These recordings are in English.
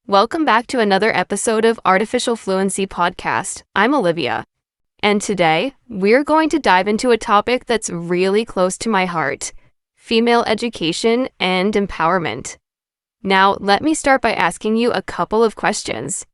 Welcome back to another episode of Artificial Fluency Podcast. I'm Olivia, and today we're going to dive into a topic that's really close to my heart: female education and empowerment. Now, let me start by asking you a couple of questions.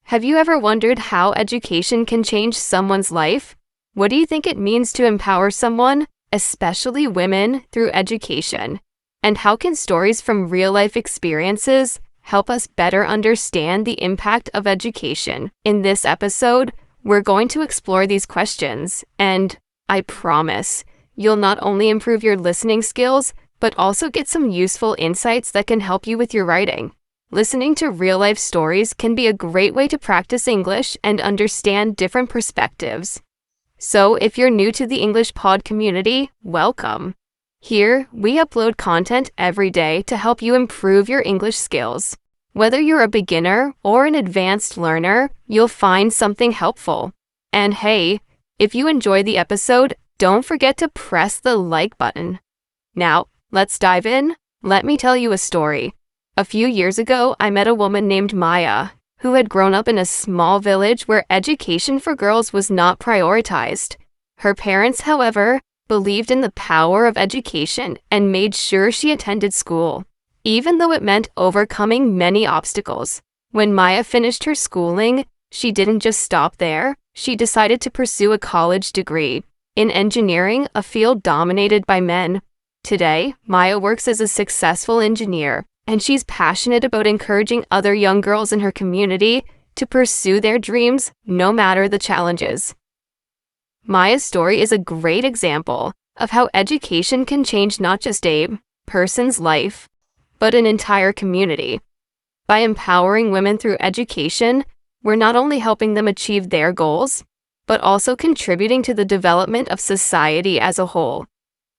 Have you ever wondered how education can change someone's life? What do you think it means to empower someone, especially women, through education? And how can stories from real-life experiences help us better understand the impact of education? In this episode, we're going to explore these questions, and I promise you'll not only improve your listening skills, but also get some useful insights that can help you with your writing. Listening to real-life stories can be a great way to practice English and understand different perspectives. So if you're new to the English Pod community, welcome. Here, we upload content every day to help you improve your English skills. Whether you're a beginner or an advanced learner, you'll find something helpful. And hey, if you enjoy the episode, don't forget to press the like button. Now, let's dive in. Let me tell you a story. A few years ago, I met a woman named Maya, who had grown up in a small village where education for girls was not prioritized. Her parents, however, believed in the power of education and made sure she attended school, even though it meant overcoming many obstacles. When Maya finished her schooling, she didn't just stop there. She decided to pursue a college degree in engineering, a field dominated by men. Today, Maya works as a successful engineer, and she's passionate about encouraging other young girls in her community to pursue their dreams, no matter the challenges. Maya's story is a great example of how education can change not just a person's life, but an entire community. By empowering women through education, we're not only helping them achieve their goals, but also contributing to the development of society as a whole.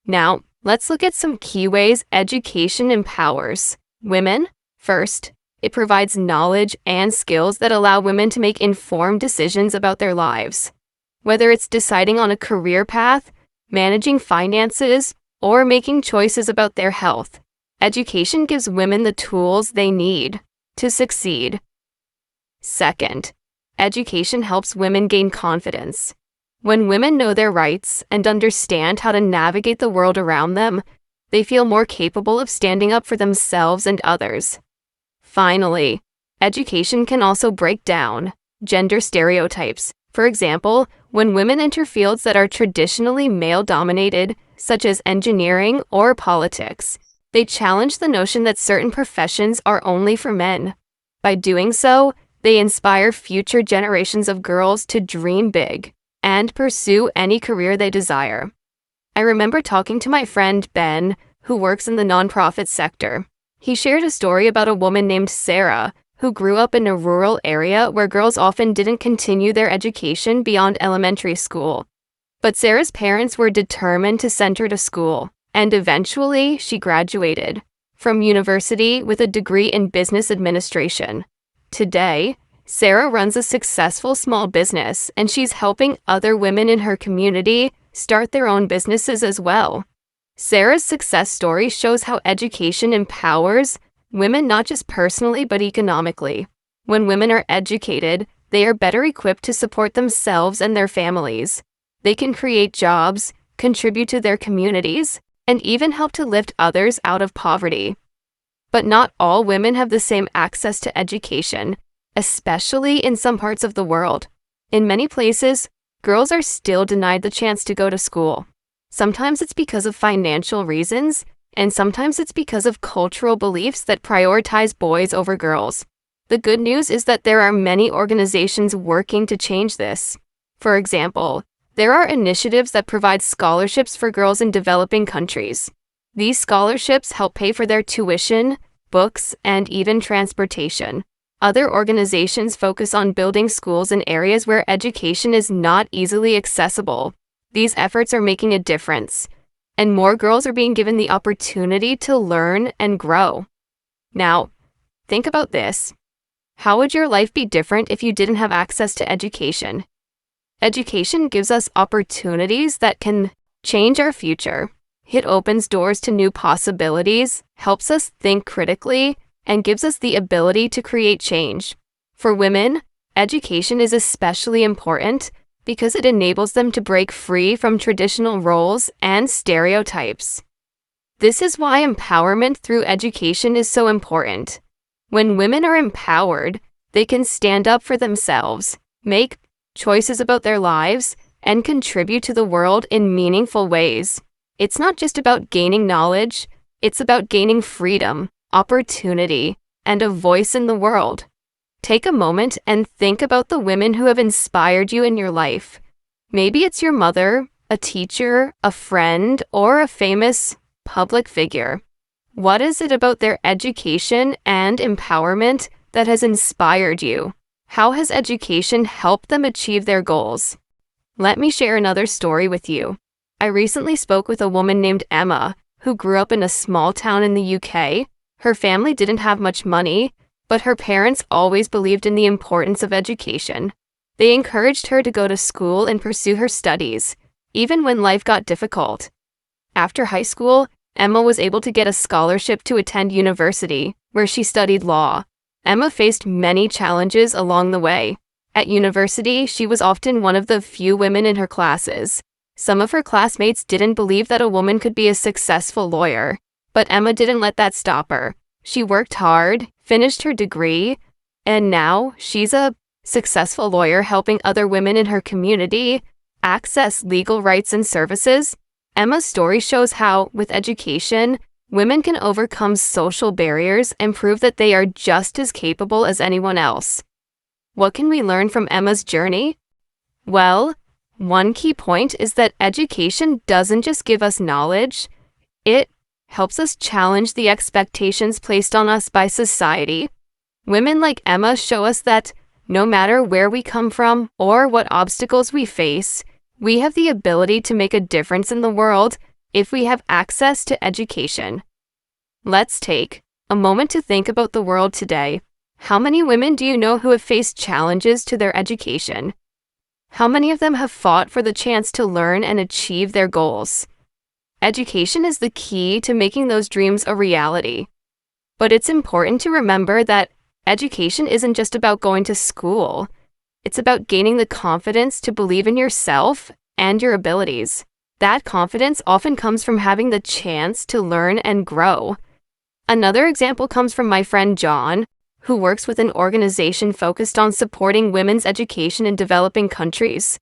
Now, let's look at some key ways education empowers women. First, it provides knowledge and skills that allow women to make informed decisions about their lives. Whether it's deciding on a career path, managing finances, or making choices about their health, education gives women the tools they need to succeed. Second, education helps women gain confidence. When women know their rights and understand how to navigate the world around them, they feel more capable of standing up for themselves and others. Finally, education can also break down gender stereotypes. For example, when women enter fields that are traditionally male-dominated, such as engineering or politics, they challenge the notion that certain professions are only for men. By doing so, they inspire future generations of girls to dream big and pursue any career they desire. I remember talking to my friend Ben, who works in the nonprofit sector. He shared a story about a woman named Cele, who grew up in a rural area where girls often didn't continue their education beyond elementary school. But Cele's parents were determined to send her to school, and eventually she graduated from university with a degree in business administration. Today, Cele runs a successful small business, and she's helping other women in her community start their own businesses as well. Cele's success story shows how education empowers women not just personally but economically. When women are educated, they are better equipped to support themselves and their families. They can create jobs, contribute to their communities, and even help to lift others out of poverty. But not all women have the same access to education, especially in some parts of the world. In many places, girls are still denied the chance to go to school. Sometimes it's because of financial reasons, and sometimes it's because of cultural beliefs that prioritize boys over girls. The good news is that there are many organizations working to change this. For example, there are initiatives that provide scholarships for girls in developing countries. These scholarships help pay for their tuition, books, and even transportation. Other organizations focus on building schools in areas where education is not easily accessible. These efforts are making a difference, and more girls are being given the opportunity to learn and grow. Now, think about this. How would your life be different if you didn't have access to education? Education gives us opportunities that can change our future. It opens doors to new possibilities, helps us think critically, and gives us the ability to create change. For women, education is especially important because it enables them to break free from traditional roles and stereotypes. This is why empowerment through education is so important. When women are empowered, they can stand up for themselves, make choices about their lives, and contribute to the world in meaningful ways. It's not just about gaining knowledge, it's about gaining freedom, opportunity, and a voice in the world. Take a moment and think about the women who have inspired you in your life. Maybe it's your mother, a teacher, a friend, or a famous public figure. What is it about their education and empowerment that has inspired you? How has education helped them achieve their goals? Let me share another story with you. I recently spoke with a woman named Emma, who grew up in a small town in the UK. Her family didn't have much money, but her parents always believed in the importance of education. They encouraged her to go to school and pursue her studies, even when life got difficult. After high school, Emma was able to get a scholarship to attend university, where she studied law. Emma faced many challenges along the way. At university, she was often one of the few women in her classes. Some of her classmates didn't believe that a woman could be a successful lawyer, but Emma didn't let that stop her. She worked hard, finished her degree, and now she's a successful lawyer helping other women in her community access legal rights and services. Emma's story shows how, with education, women can overcome social barriers and prove that they are just as capable as anyone else. What can we learn from Emma's journey? Well, one key point is that education doesn't just give us knowledge, it helps us challenge the expectations placed on us by society. Women like Emma show us that no matter where we come from or what obstacles we face, we have the ability to make a difference in the world if we have access to education. Let's take a moment to think about the world today. How many women do you know who have faced challenges to their education? How many of them have fought for the chance to learn and achieve their goals? Education is the key to making those dreams a reality. But it's important to remember that education isn't just about going to school. It's about gaining the confidence to believe in yourself and your abilities. That confidence often comes from having the chance to learn and grow. Another example comes from my friend John, who works with an organization focused on supporting women's education in developing countries.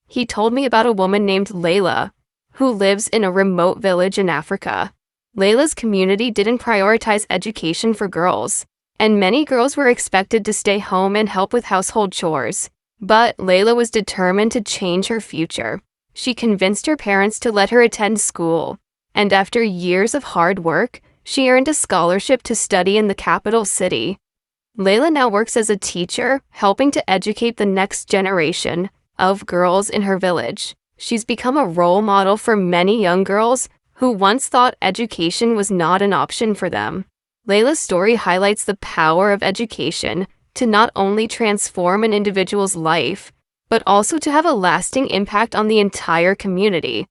He told me about a woman named Layla, who lives in a remote village in Africa. Layla's community didn't prioritize education for girls, and many girls were expected to stay home and help with household chores. But Layla was determined to change her future. She convinced her parents to let her attend school, and after years of hard work, she earned a scholarship to study in the capital city. Layla now works as a teacher, helping to educate the next generation of girls in her village. She's become a role model for many young girls who once thought education was not an option for them. Layla's story highlights the power of education to not only transform an individual's life, but also to have a lasting impact on the entire community.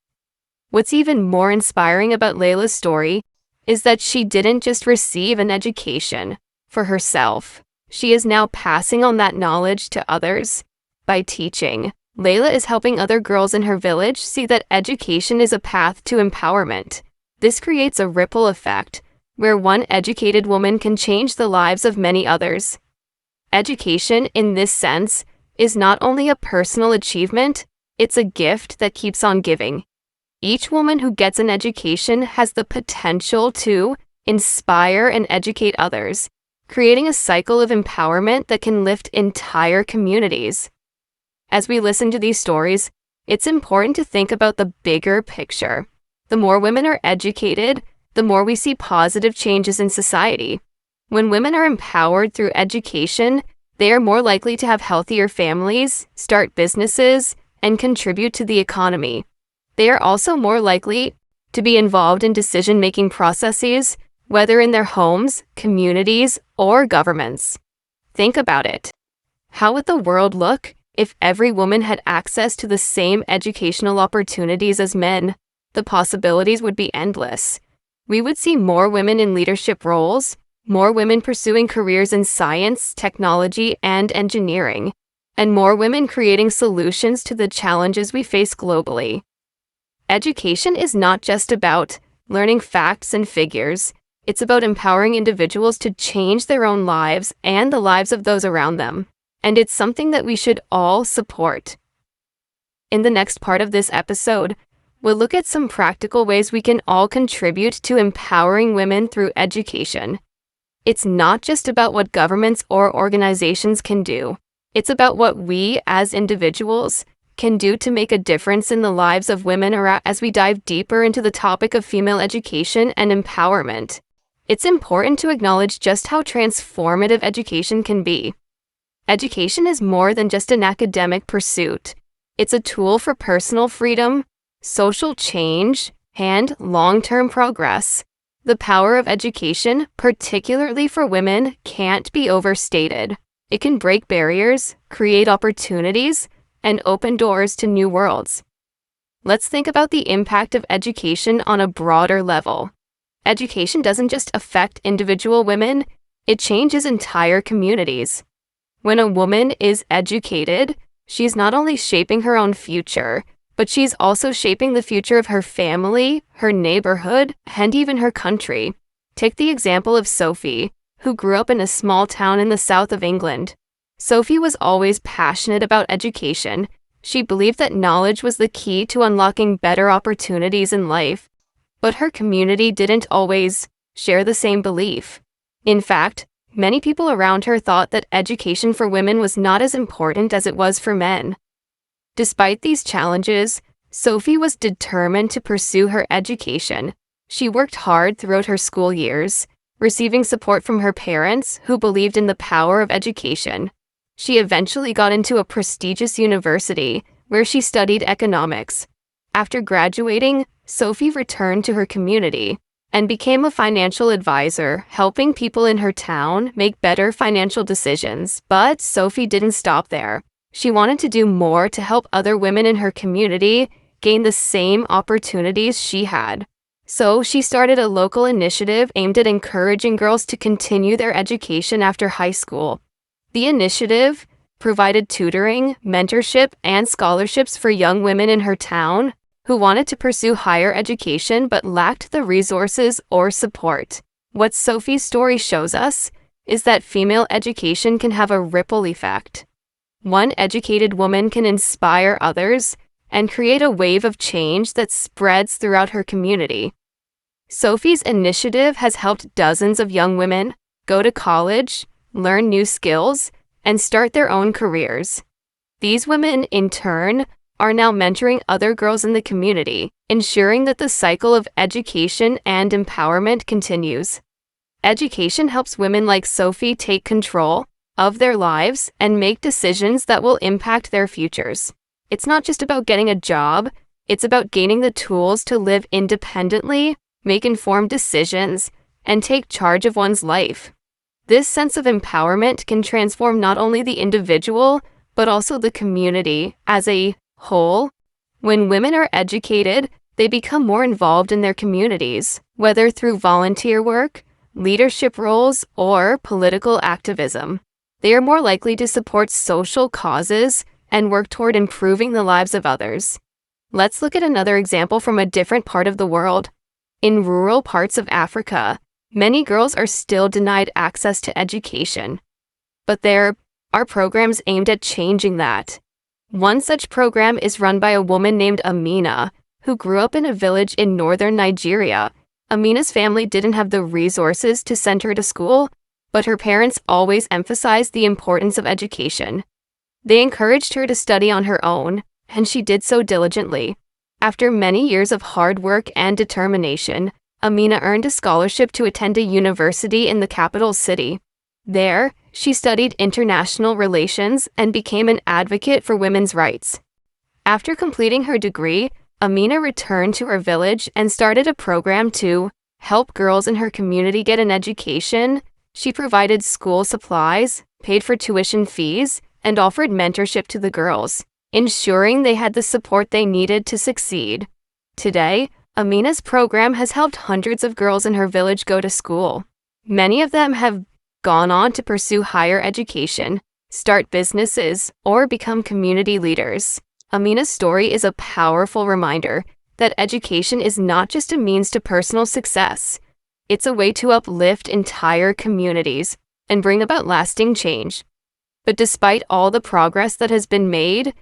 What's even more inspiring about Layla's story is that she didn't just receive an education for herself. She is now passing on that knowledge to others. By teaching, Layla is helping other girls in her village see that education is a path to empowerment. This creates a ripple effect, where one educated woman can change the lives of many others. Education, in this sense, is not only a personal achievement, it's a gift that keeps on giving. Each woman who gets an education has the potential to inspire and educate others, creating a cycle of empowerment that can lift entire communities. As we listen to these stories, it's important to think about the bigger picture. The more women are educated, the more we see positive changes in society. When women are empowered through education, they are more likely to have healthier families, start businesses, and contribute to the economy. They are also more likely to be involved in decision-making processes, whether in their homes, communities, or governments. Think about it. How would the world look if every woman had access to the same educational opportunities as men? The possibilities would be endless. We would see more women in leadership roles, more women pursuing careers in science, technology, and engineering, and more women creating solutions to the challenges we face globally. Education is not just about learning facts and figures. It's about empowering individuals to change their own lives and the lives of those around them. And it's something that we should all support. In the next part of this episode, we'll look at some practical ways we can all contribute to empowering women through education. It's not just about what governments or organizations can do. It's about what we, as individuals, can do to make a difference in the lives of women as we dive deeper into the topic of female education and empowerment. It's important to acknowledge just how transformative education can be. Education is more than just an academic pursuit. It's a tool for personal freedom, social change, and long-term progress. The power of education, particularly for women, can't be overstated. It can break barriers, create opportunities, and open doors to new worlds. Let's think about the impact of education on a broader level. Education doesn't just affect individual women, it changes entire communities. When a woman is educated, she's not only shaping her own future, but she's also shaping the future of her family, her neighborhood, and even her country. Take the example of Sophie, who grew up in a small town in the south of England. Sophie was always passionate about education. She believed that knowledge was the key to unlocking better opportunities in life. But her community didn't always share the same belief. In fact, many people around her thought that education for women was not as important as it was for men. Despite these challenges, Sophie was determined to pursue her education. She worked hard throughout her school years, receiving support from her parents, who believed in the power of education. She eventually got into a prestigious university, where she studied economics. After graduating, Sophie returned to her community and became a financial advisor, helping people in her town make better financial decisions. But Sophie didn't stop there. She wanted to do more to help other women in her community gain the same opportunities she had. So she started a local initiative aimed at encouraging girls to continue their education after high school. The initiative provided tutoring, mentorship, and scholarships for young women in her town who wanted to pursue higher education but lacked the resources or support. What Sophie's story shows us is that female education can have a ripple effect. One educated woman can inspire others and create a wave of change that spreads throughout her community. Sophie's initiative has helped dozens of young women go to college, learn new skills, and start their own careers. These women, in turn, are now mentoring other girls in the community, ensuring that the cycle of education and empowerment continues. Education helps women like Sophie take control of their lives and make decisions that will impact their futures. It's not just about getting a job, it's about gaining the tools to live independently, make informed decisions, and take charge of one's life. This sense of empowerment can transform not only the individual, but also the community as a whole. When women are educated, they become more involved in their communities, whether through volunteer work, leadership roles, or political activism. They are more likely to support social causes and work toward improving the lives of others. Let's look at another example from a different part of the world. In rural parts of Africa, many girls are still denied access to education. But there are programs aimed at changing that. One such program is run by a woman named Amina, who grew up in a village in northern Nigeria. Amina's family didn't have the resources to send her to school, but her parents always emphasized the importance of education. They encouraged her to study on her own, and she did so diligently. After many years of hard work and determination, Amina earned a scholarship to attend a university in the capital city. There, she studied international relations and became an advocate for women's rights. After completing her degree, Amina returned to her village and started a program to help girls in her community get an education. She provided school supplies, paid for tuition fees, and offered mentorship to the girls, ensuring they had the support they needed to succeed. Today, Amina's program has helped hundreds of girls in her village go to school. Many of them have gone on to pursue higher education, start businesses, or become community leaders. Amina's story is a powerful reminder that education is not just a means to personal success. It's a way to uplift entire communities and bring about lasting change. But despite all the progress that has been made,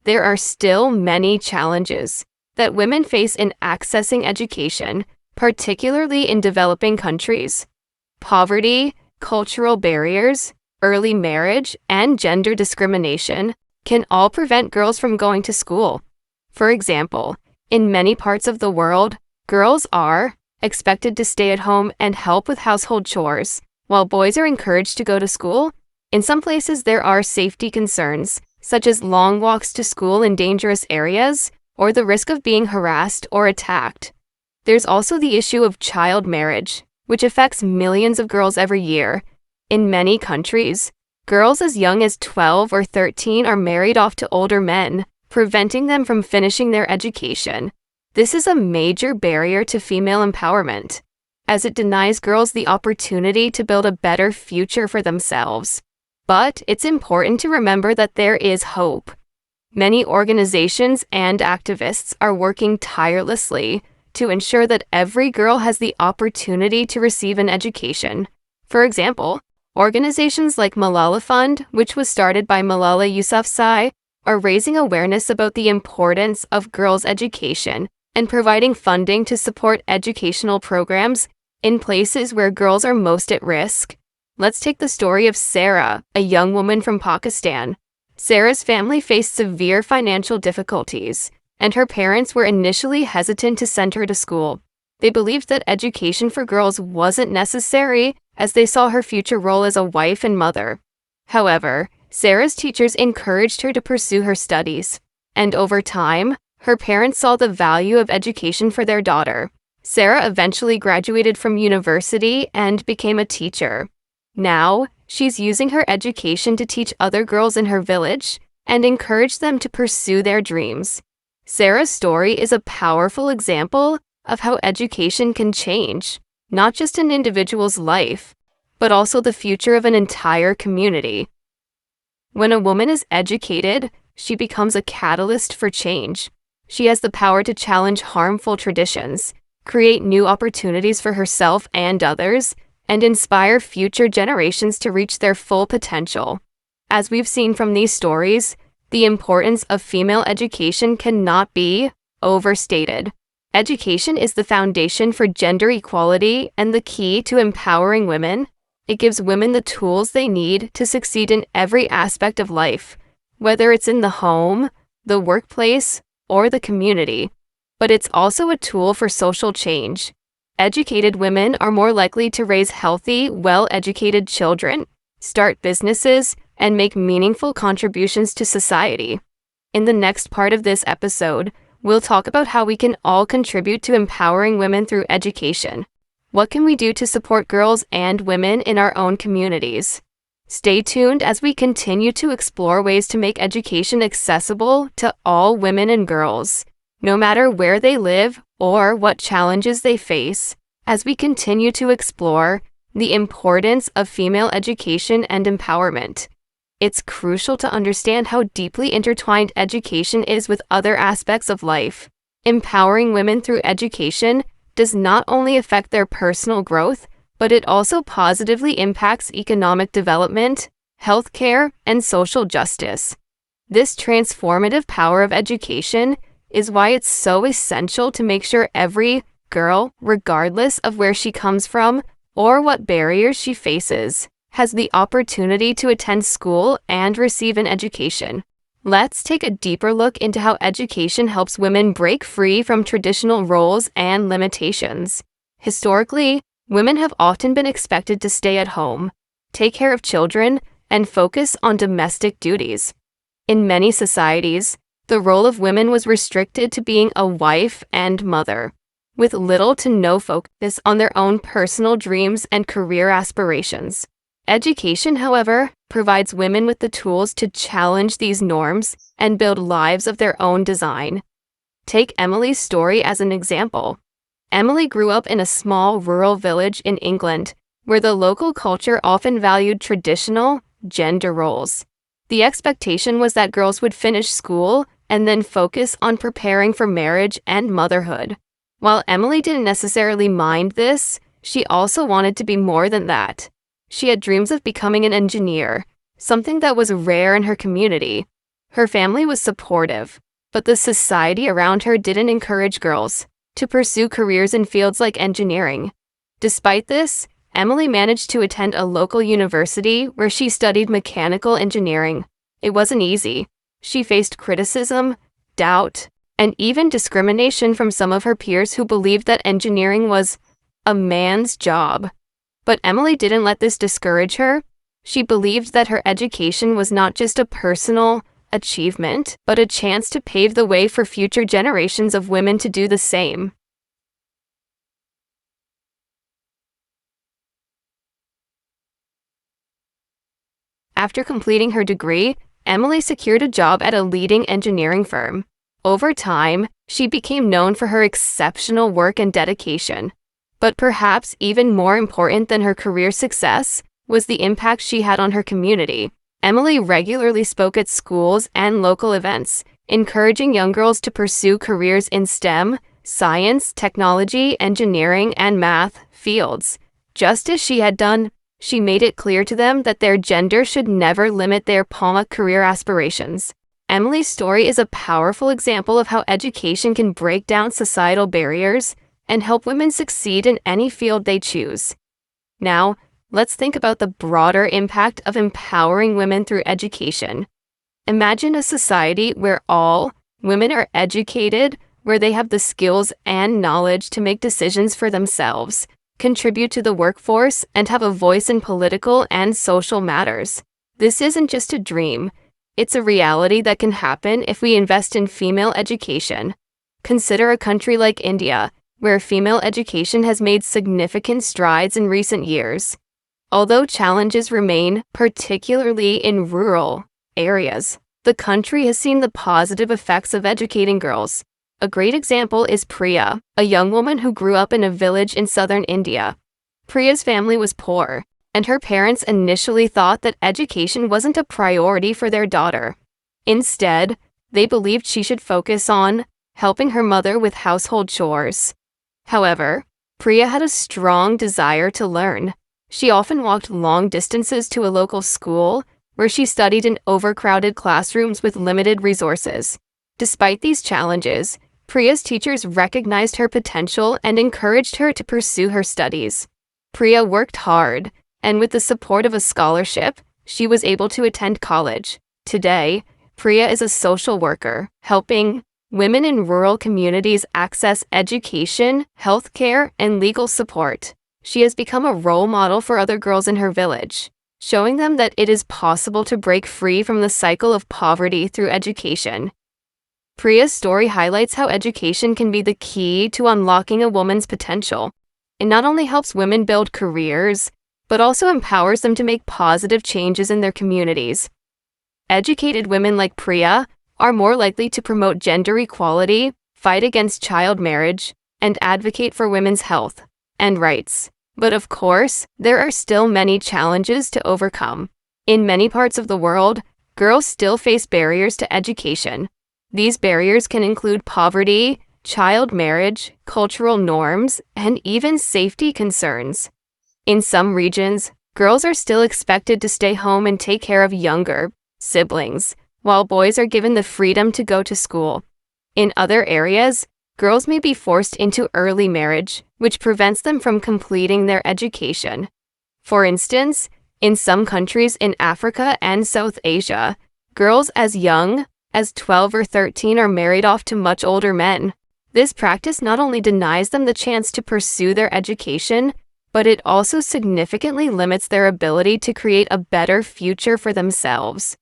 there are still many challenges that women face in accessing education, particularly in developing countries. Poverty, cultural barriers, early marriage, and gender discrimination can all prevent girls from going to school. For example, in many parts of the world, girls are expected to stay at home and help with household chores, while boys are encouraged to go to school. In some places, there are safety concerns, such as long walks to school in dangerous areas, or the risk of being harassed or attacked. There's also the issue of child marriage, which affects millions of girls every year. In many countries, girls as young as 12 or 13 are married off to older men, preventing them from finishing their education. This is a major barrier to female empowerment, as it denies girls the opportunity to build a better future for themselves. But it's important to remember that there is hope. Many organizations and activists are working tirelessly to ensure that every girl has the opportunity to receive an education. For example, organizations like Malala Fund, which was started by Malala Yousafzai, are raising awareness about the importance of girls' education and providing funding to support educational programs in places where girls are most at risk. Let's take the story of Sarah, a young woman from Pakistan. Sarah's family faced severe financial difficulties, and her parents were initially hesitant to send her to school. They believed that education for girls wasn't necessary, as they saw her future role as a wife and mother. However, Sarah's teachers encouraged her to pursue her studies, and over time, her parents saw the value of education for their daughter. Sarah eventually graduated from university and became a teacher. Now, she's using her education to teach other girls in her village and encourage them to pursue their dreams. Sarah's story is a powerful example of how education can change, not just an individual's life, but also the future of an entire community. When a woman is educated, she becomes a catalyst for change. She has the power to challenge harmful traditions, create new opportunities for herself and others, and inspire future generations to reach their full potential. As we've seen from these stories, the importance of female education cannot be overstated. Education is the foundation for gender equality and the key to empowering women. It gives women the tools they need to succeed in every aspect of life, whether it's in the home, the workplace, or the community. But it's also a tool for social change. Educated women are more likely to raise healthy, well-educated children, start businesses, and make meaningful contributions to society. In the next part of this episode, we'll talk about how we can all contribute to empowering women through education. What can we do to support girls and women in our own communities? Stay tuned as we continue to explore ways to make education accessible to all women and girls, no matter where they live or what challenges they face, as we continue to explore the importance of female education and empowerment. It's crucial to understand how deeply intertwined education is with other aspects of life. Empowering women through education does not only affect their personal growth, but it also positively impacts economic development, healthcare, and social justice. This transformative power of education is why it's so essential to make sure every girl, regardless of where she comes from or what barriers she faces, has the opportunity to attend school and receive an education. Let's take a deeper look into how education helps women break free from traditional roles and limitations. Historically, women have often been expected to stay at home, take care of children, and focus on domestic duties. In many societies, the role of women was restricted to being a wife and mother, with little to no focus on their own personal dreams and career aspirations. Education, however, provides women with the tools to challenge these norms and build lives of their own design. Take Emily's story as an example. Emily grew up in a small rural village in England, where the local culture often valued traditional gender roles. The expectation was that girls would finish school and then focus on preparing for marriage and motherhood. While Emily didn't necessarily mind this, she also wanted to be more than that. She had dreams of becoming an engineer, something that was rare in her community. Her family was supportive, but the society around her didn't encourage girls to pursue careers in fields like engineering. Despite this, Emily managed to attend a local university where she studied mechanical engineering. It wasn't easy. She faced criticism, doubt, and even discrimination from some of her peers who believed that engineering was a man's job. But Emily didn't let this discourage her. She believed that her education was not just a personal achievement, but a chance to pave the way for future generations of women to do the same. After completing her degree, Emily secured a job at a leading engineering firm. Over time, she became known for her exceptional work and dedication. But perhaps even more important than her career success was the impact she had on her community. Emily regularly spoke at schools and local events, encouraging young girls to pursue careers in STEM, science, technology, engineering, and math fields. Just as she had done, she made it clear to them that their gender should never limit their career aspirations. Emily's story is a powerful example of how education can break down societal barriers and help women succeed in any field they choose. Now, let's think about the broader impact of empowering women through education. Imagine a society where all women are educated, where they have the skills and knowledge to make decisions for themselves, contribute to the workforce, and have a voice in political and social matters. This isn't just a dream. It's a reality that can happen if we invest in female education. Consider a country like India, where female education has made significant strides in recent years. Although challenges remain, particularly in rural areas, the country has seen the positive effects of educating girls. A great example is Priya, a young woman who grew up in a village in southern India. Priya's family was poor, and her parents initially thought that education wasn't a priority for their daughter. Instead, they believed she should focus on helping her mother with household chores. However, Priya had a strong desire to learn. She often walked long distances to a local school, where she studied in overcrowded classrooms with limited resources. Despite these challenges, Priya's teachers recognized her potential and encouraged her to pursue her studies. Priya worked hard, and with the support of a scholarship, she was able to attend college. Today, Priya is a social worker, helping women in rural communities access education, healthcare, and legal support. She has become a role model for other girls in her village, showing them that it is possible to break free from the cycle of poverty through education. Priya's story highlights how education can be the key to unlocking a woman's potential. It not only helps women build careers, but also empowers them to make positive changes in their communities. Educated women like Priya are more likely to promote gender equality, fight against child marriage, and advocate for women's health and rights. But of course, there are still many challenges to overcome. In many parts of the world, girls still face barriers to education. These barriers can include poverty, child marriage, cultural norms, and even safety concerns. In some regions, girls are still expected to stay home and take care of younger siblings, while boys are given the freedom to go to school. In other areas, girls may be forced into early marriage, which prevents them from completing their education. For instance, in some countries in Africa and South Asia, girls as young as 12 or 13 are married off to much older men. This practice not only denies them the chance to pursue their education, but it also significantly limits their ability to create a better future for themselves.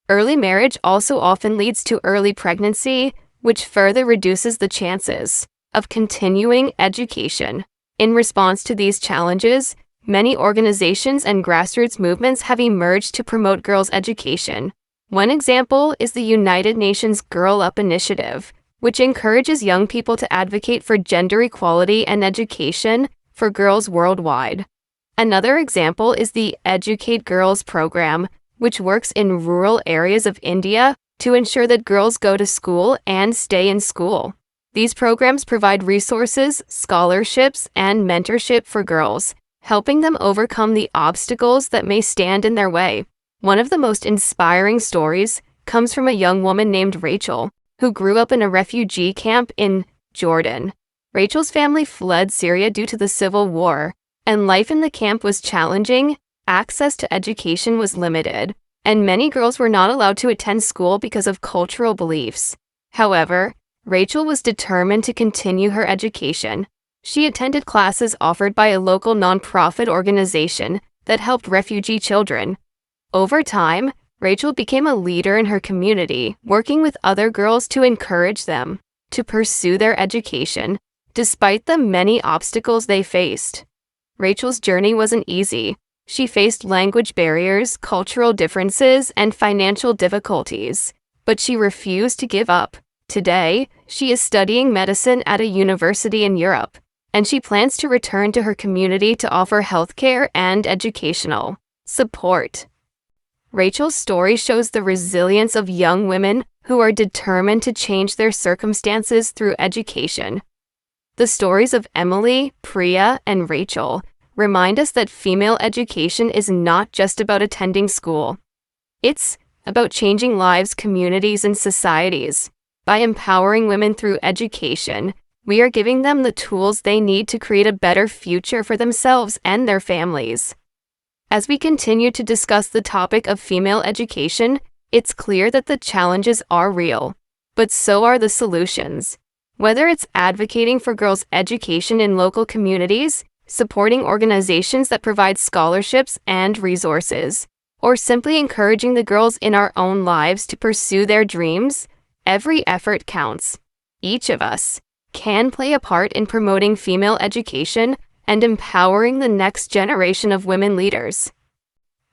Early marriage also often leads to early pregnancy, which further reduces the chances of continuing education. In response to these challenges, many organizations and grassroots movements have emerged to promote girls' education. One example is the United Nations Girl Up initiative, which encourages young people to advocate for gender equality and education for girls worldwide. Another example is the Educate Girls program, which works in rural areas of India to ensure that girls go to school and stay in school. These programs provide resources, scholarships, and mentorship for girls, helping them overcome the obstacles that may stand in their way. One of the most inspiring stories comes from a young woman named Rachel, who grew up in a refugee camp in Jordan. Rachel's family fled Syria due to the civil war, and life in the camp was challenging, access to education was limited, and many girls were not allowed to attend school because of cultural beliefs. However, Rachel was determined to continue her education. She attended classes offered by a local nonprofit organization that helped refugee children. Over time, Rachel became a leader in her community, working with other girls to encourage them to pursue their education, despite the many obstacles they faced. Rachel's journey wasn't easy. She faced language barriers, cultural differences, and financial difficulties, but she refused to give up. Today, she is studying medicine at a university in Europe, and she plans to return to her community to offer healthcare and educational support. Rachel's story shows the resilience of young women who are determined to change their circumstances through education. The stories of Emily, Priya, and Rachel remind us that female education is not just about attending school. It's about changing lives, communities, and societies. By empowering women through education, we are giving them the tools they need to create a better future for themselves and their families. As we continue to discuss the topic of female education, it's clear that the challenges are real, but so are the solutions. Whether it's advocating for girls' education in local communities, supporting organizations that provide scholarships and resources, or simply encouraging the girls in our own lives to pursue their dreams, every effort counts. Each of us can play a part in promoting female education and empowering the next generation of women leaders.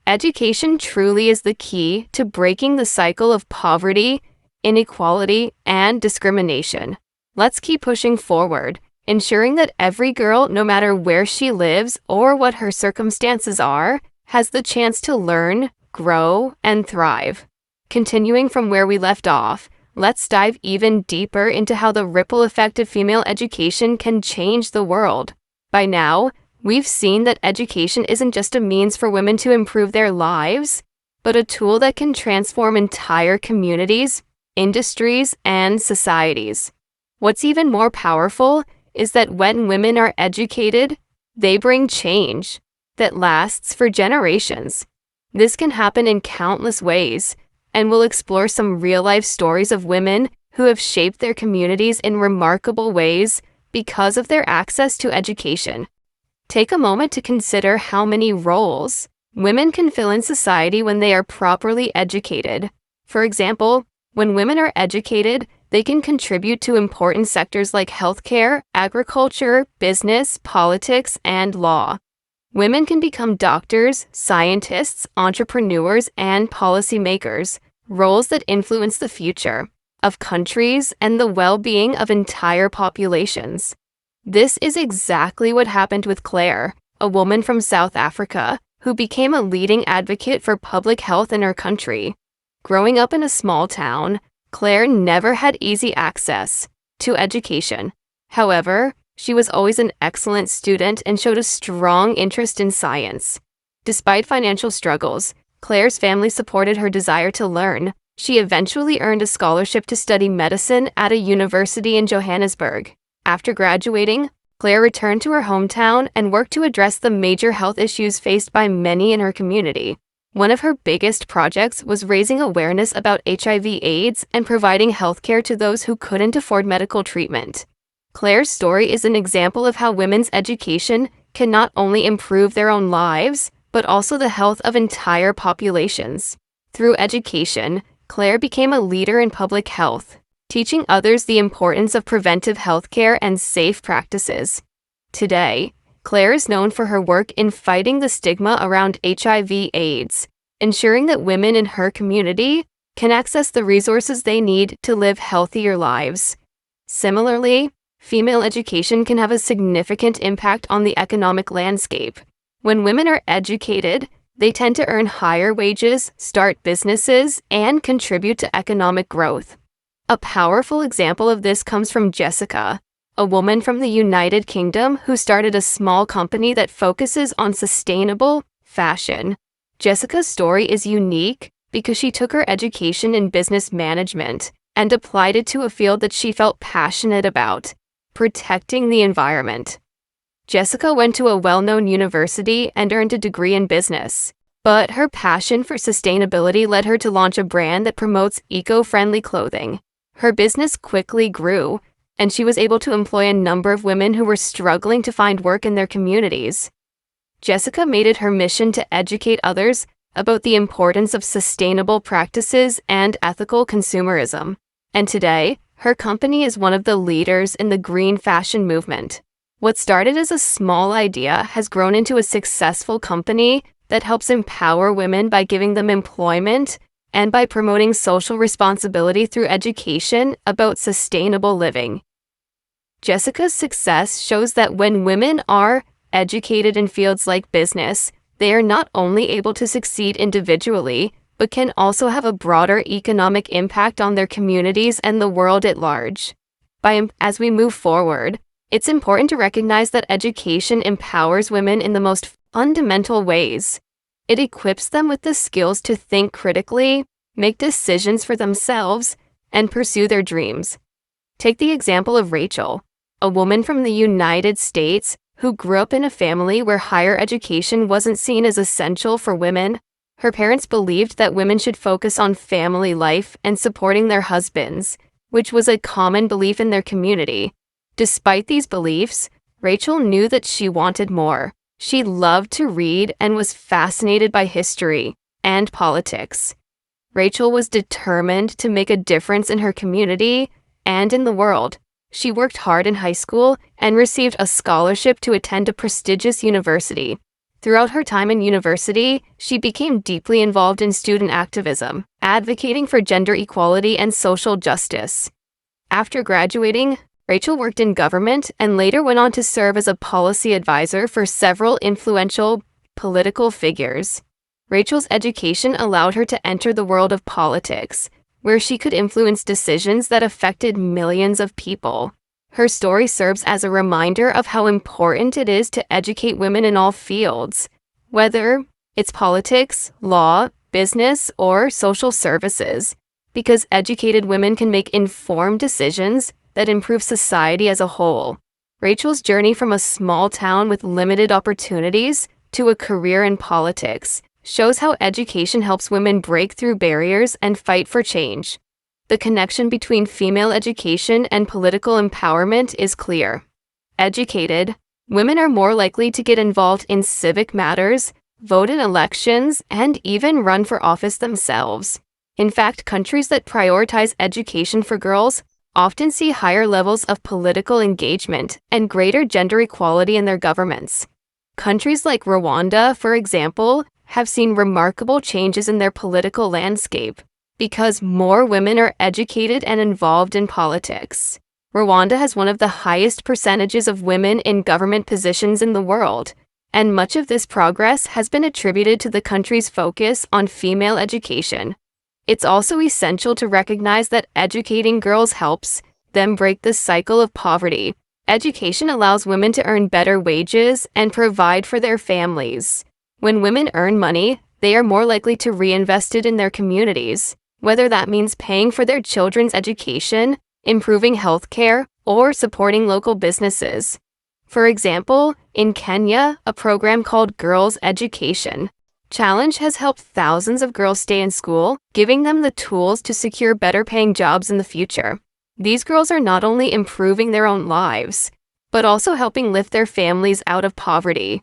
Education truly is the key to breaking the cycle of poverty, inequality, and discrimination. Let's keep pushing forward, ensuring that every girl, no matter where she lives or what her circumstances are, has the chance to learn, grow, and thrive. Continuing from where we left off, let's dive even deeper into how the ripple effect of female education can change the world. By now, we've seen that education isn't just a means for women to improve their lives, but a tool that can transform entire communities, industries, and societies. What's even more powerful is that when women are educated, they bring change that lasts for generations. This can happen in countless ways, and we'll explore some real-life stories of women who have shaped their communities in remarkable ways because of their access to education. Take a moment to consider how many roles women can fill in society when they are properly educated. For example, when women are educated, they can contribute to important sectors like healthcare, agriculture, business, politics, and law. Women can become doctors, scientists, entrepreneurs, and policymakers, roles that influence the future of countries and the well-being of entire populations. This is exactly what happened with Claire, a woman from South Africa, who became a leading advocate for public health in her country. Growing up in a small town, Claire never had easy access to education. However, she was always an excellent student and showed a strong interest in science. Despite financial struggles, Claire's family supported her desire to learn. She eventually earned a scholarship to study medicine at a university in Johannesburg. After graduating, Claire returned to her hometown and worked to address the major health issues faced by many in her community. One of her biggest projects was raising awareness about HIV/AIDS and providing healthcare to those who couldn't afford medical treatment. Claire's story is an example of how women's education can not only improve their own lives, but also the health of entire populations. Through education, Claire became a leader in public health, teaching others the importance of preventive healthcare and safe practices. Today, Claire is known for her work in fighting the stigma around HIV/AIDS, ensuring that women in her community can access the resources they need to live healthier lives. Similarly, female education can have a significant impact on the economic landscape. When women are educated, they tend to earn higher wages, start businesses, and contribute to economic growth. A powerful example of this comes from Jessica, a woman from the United Kingdom who started a small company that focuses on sustainable fashion. Jessica's story is unique because she took her education in business management and applied it to a field that she felt passionate about: protecting the environment. Jessica went to a well-known university and earned a degree in business, but her passion for sustainability led her to launch a brand that promotes eco-friendly clothing. Her business quickly grew, and she was able to employ a number of women who were struggling to find work in their communities. Jessica made it her mission to educate others about the importance of sustainable practices and ethical consumerism. And today, her company is one of the leaders in the green fashion movement. What started as a small idea has grown into a successful company that helps empower women by giving them employment and by promoting social responsibility through education about sustainable living. Jessica's success shows that when women are educated in fields like business, they are not only able to succeed individually, but can also have a broader economic impact on their communities and the world at large. As we move forward, it's important to recognize that education empowers women in the most fundamental ways. It equips them with the skills to think critically, make decisions for themselves, and pursue their dreams. Take the example of Rachel, a woman from the United States who grew up in a family where higher education wasn't seen as essential for women. Her parents believed that women should focus on family life and supporting their husbands, which was a common belief in their community. Despite these beliefs, Rachel knew that she wanted more. She loved to read and was fascinated by history and politics. Rachel was determined to make a difference in her community and in the world. She worked hard in high school and received a scholarship to attend a prestigious university. Throughout her time in university, she became deeply involved in student activism, advocating for gender equality and social justice. After graduating, Rachel worked in government and later went on to serve as a policy advisor for several influential political figures. Rachel's education allowed her to enter the world of politics, where she could influence decisions that affected millions of people. Her story serves as a reminder of how important it is to educate women in all fields, whether it's politics, law, business, or social services, because educated women can make informed decisions that improve society as a whole. Rachel's journey from a small town with limited opportunities to a career in politics shows how education helps women break through barriers and fight for change. The connection between female education and political empowerment is clear. Educated, women are more likely to get involved in civic matters, vote in elections, and even run for office themselves. In fact, countries that prioritize education for girls often see higher levels of political engagement and greater gender equality in their governments. Countries like Rwanda, for example, have seen remarkable changes in their political landscape because more women are educated and involved in politics. Rwanda has one of the highest percentages of women in government positions in the world, and much of this progress has been attributed to the country's focus on female education. It's also essential to recognize that educating girls helps them break the cycle of poverty. Education allows women to earn better wages and provide for their families. When women earn money, they are more likely to reinvest it in their communities, whether that means paying for their children's education, improving healthcare, or supporting local businesses. For example, in Kenya, a program called Girls' Education Challenge has helped thousands of girls stay in school, giving them the tools to secure better-paying jobs in the future. These girls are not only improving their own lives, but also helping lift their families out of poverty.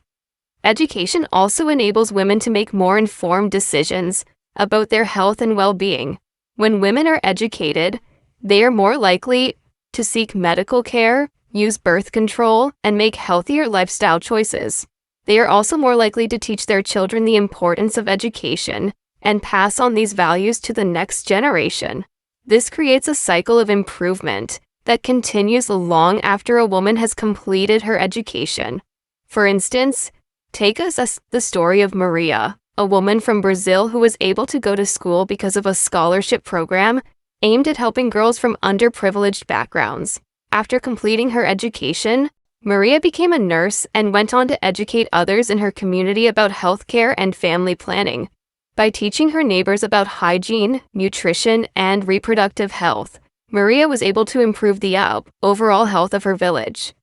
Education also enables women to make more informed decisions about their health and well-being. When women are educated, they are more likely to seek medical care, use birth control, and make healthier lifestyle choices. They are also more likely to teach their children the importance of education and pass on these values to the next generation. This creates a cycle of improvement that continues long after a woman has completed her education. For instance, Take us as the story of Maria, a woman from Brazil who was able to go to school because of a scholarship program aimed at helping girls from underprivileged backgrounds. After completing her education, Maria became a nurse and went on to educate others in her community about healthcare and family planning. By teaching her neighbors about hygiene, nutrition, and reproductive health, Maria was able to improve the overall health of her village.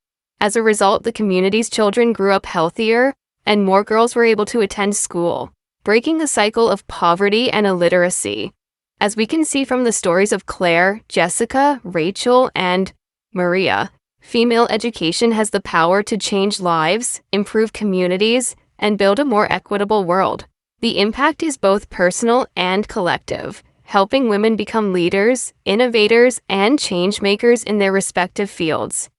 As a result, the community's children grew up healthier, and more girls were able to attend school, breaking the cycle of poverty and illiteracy. As we can see from the stories of Claire, Jessica, Rachel, and Maria, female education has the power to change lives, improve communities, and build a more equitable world. The impact is both personal and collective, helping women become leaders, innovators, and change makers in their respective fields.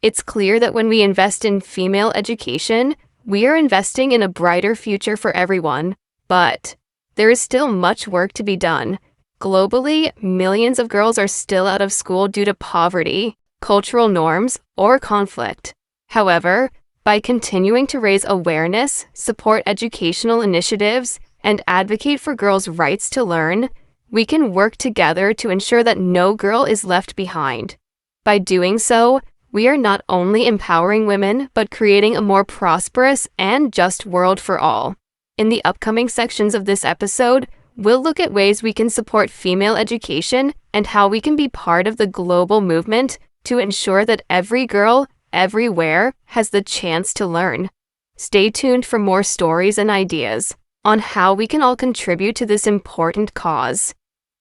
It's clear that when we invest in female education, we are investing in a brighter future for everyone, but there is still much work to be done. Globally, millions of girls are still out of school due to poverty, cultural norms, or conflict. However, by continuing to raise awareness, support educational initiatives, and advocate for girls' rights to learn, we can work together to ensure that no girl is left behind. By doing so, we are not only empowering women, but creating a more prosperous and just world for all. In the upcoming sections of this episode, we'll look at ways we can support female education and how we can be part of the global movement to ensure that every girl, everywhere, has the chance to learn. Stay tuned for more stories and ideas on how we can all contribute to this important cause.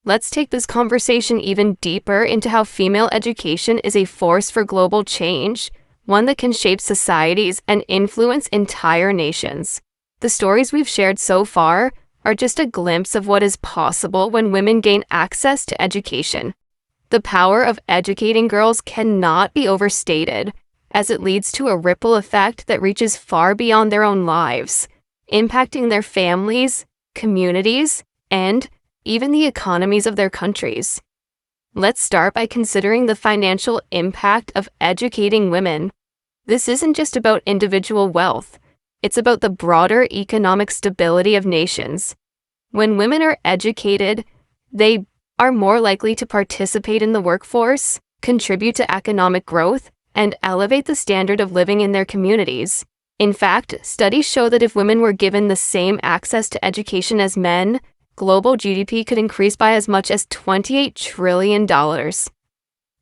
Let's take this conversation even deeper into how female education is a force for global change, one that can shape societies and influence entire nations. The stories we've shared so far are just a glimpse of what is possible when women gain access to education. The power of educating girls cannot be overstated, as it leads to a ripple effect that reaches far beyond their own lives, impacting their families, communities, and even the economies of their countries. Let's start by considering the financial impact of educating women. This isn't just about individual wealth, it's about the broader economic stability of nations. When women are educated, they are more likely to participate in the workforce, contribute to economic growth, and elevate the standard of living in their communities. In fact, studies show that if women were given the same access to education as men, global GDP could increase by as much as $28 trillion.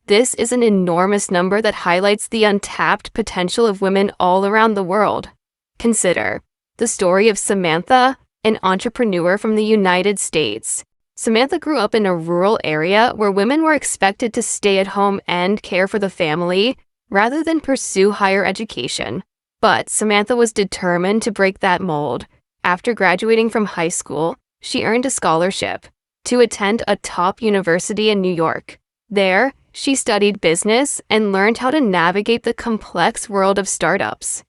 This is an enormous number that highlights the untapped potential of women all around the world. Consider the story of Samantha, an entrepreneur from the United States. Samantha grew up in a rural area where women were expected to stay at home and care for the family rather than pursue higher education. But Samantha was determined to break that mold. After graduating from high school, she earned a scholarship to attend a top university in New York. There, she studied business and learned how to navigate the complex world of startups.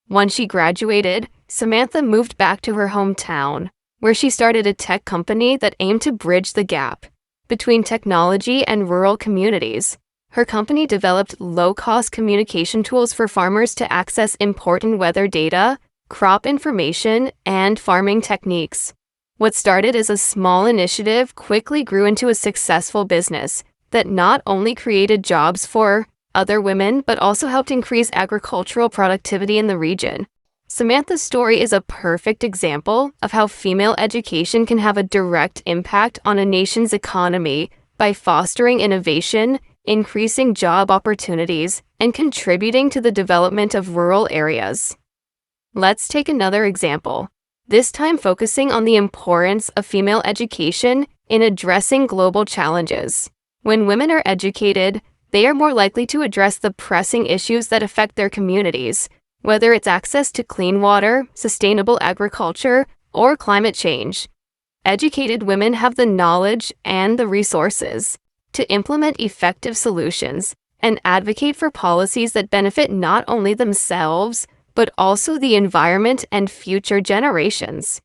Once she graduated, Samantha moved back to her hometown, where she started a tech company that aimed to bridge the gap between technology and rural communities. Her company developed low-cost communication tools for farmers to access important weather data, crop information, and farming techniques. What started as a small initiative quickly grew into a successful business that not only created jobs for other women, but also helped increase agricultural productivity in the region. Samantha's story is a perfect example of how female education can have a direct impact on a nation's economy by fostering innovation, increasing job opportunities, and contributing to the development of rural areas. Let's take another example, this time focusing on the importance of female education in addressing global challenges. When women are educated, they are more likely to address the pressing issues that affect their communities, whether it's access to clean water, sustainable agriculture, or climate change. Educated women have the knowledge and the resources to implement effective solutions and advocate for policies that benefit not only themselves, but also the environment and future generations.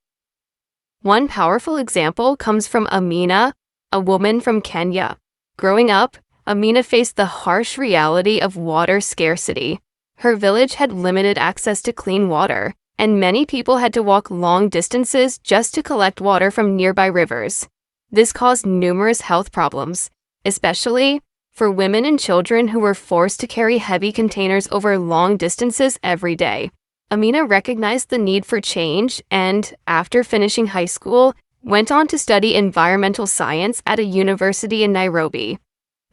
One powerful example comes from Amina, a woman from Kenya. Growing up, Amina faced the harsh reality of water scarcity. Her village had limited access to clean water, and many people had to walk long distances just to collect water from nearby rivers. This caused numerous health problems, especially for women and children who were forced to carry heavy containers over long distances every day. Amina recognized the need for change and, after finishing high school, went on to study environmental science at a university in Nairobi.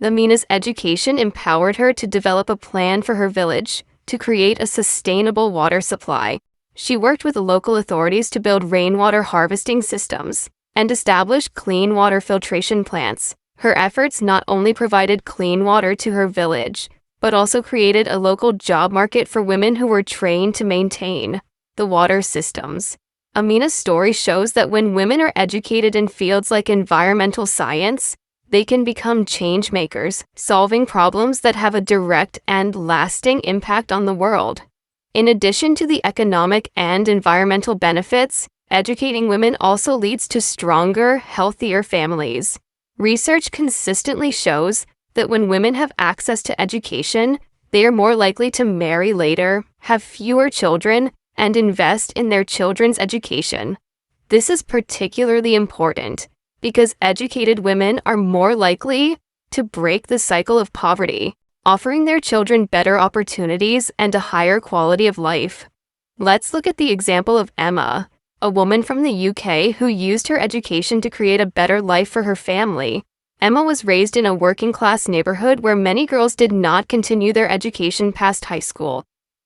Amina's education empowered her to develop a plan for her village to create a sustainable water supply. She worked with local authorities to build rainwater harvesting systems and establish clean water filtration plants. Her efforts not only provided clean water to her village, but also created a local job market for women who were trained to maintain the water systems. Amina's story shows that when women are educated in fields like environmental science, they can become change makers, solving problems that have a direct and lasting impact on the world. In addition to the economic and environmental benefits, educating women also leads to stronger, healthier families. Research consistently shows that when women have access to education, they are more likely to marry later, have fewer children, and invest in their children's education. This is particularly important because educated women are more likely to break the cycle of poverty, offering their children better opportunities and a higher quality of life. Let's look at the example of Emma, a woman from the UK who used her education to create a better life for her family. Emma was raised in a working-class neighborhood where many girls did not continue their education past high school.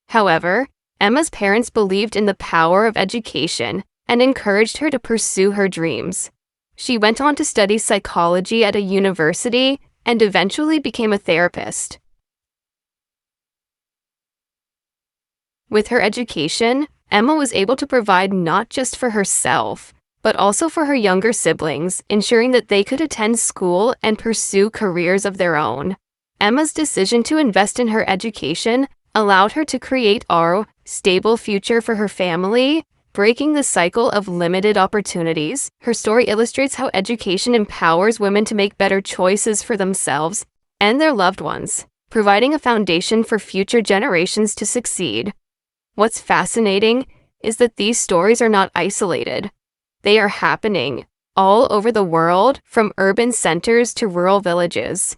However, Emma's parents believed in the power of education and encouraged her to pursue her dreams. She went on to study psychology at a university and eventually became a therapist. With her education, Emma was able to provide not just for herself, but also for her younger siblings, ensuring that they could attend school and pursue careers of their own. Emma's decision to invest in her education allowed her to create a stable future for her family, breaking the cycle of limited opportunities. Her story illustrates how education empowers women to make better choices for themselves and their loved ones, providing a foundation for future generations to succeed. What's fascinating is that these stories are not isolated. They are happening all over the world, from urban centers to rural villages.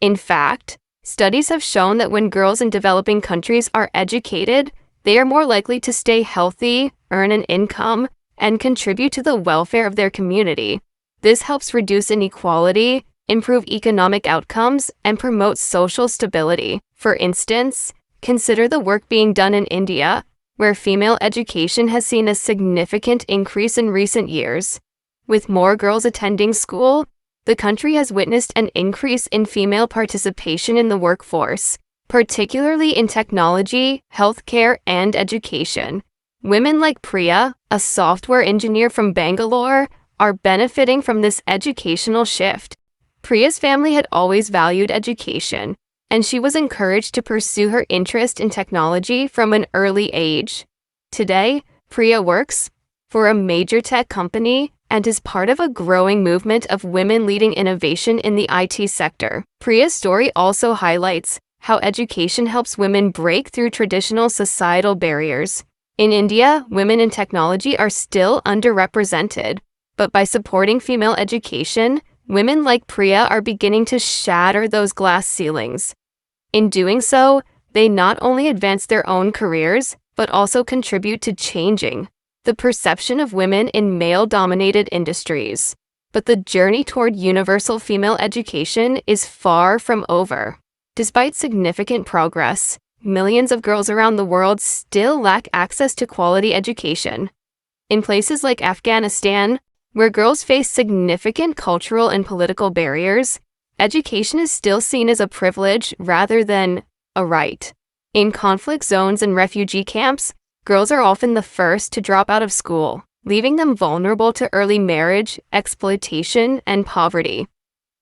In fact, studies have shown that when girls in developing countries are educated, they are more likely to stay healthy, earn an income, and contribute to the welfare of their community. This helps reduce inequality, improve economic outcomes, and promote social stability. For instance, consider the work being done in India, where female education has seen a significant increase in recent years. With more girls attending school, the country has witnessed an increase in female participation in the workforce, particularly in technology, healthcare, and education. Women like Priya, a software engineer from Bangalore, are benefiting from this educational shift. Priya's family had always valued education, and she was encouraged to pursue her interest in technology from an early age. Today, Priya works for a major tech company and is part of a growing movement of women leading innovation in the IT sector. Priya's story also highlights how education helps women break through traditional societal barriers. In India, women in technology are still underrepresented, but by supporting female education, women like Priya are beginning to shatter those glass ceilings. In doing so, they not only advance their own careers, but also contribute to changing the perception of women in male-dominated industries. But the journey toward universal female education is far from over. Despite significant progress, millions of girls around the world still lack access to quality education. In places like Afghanistan, where girls face significant cultural and political barriers, education is still seen as a privilege rather than a right. In conflict zones and refugee camps, girls are often the first to drop out of school, leaving them vulnerable to early marriage, exploitation, and poverty.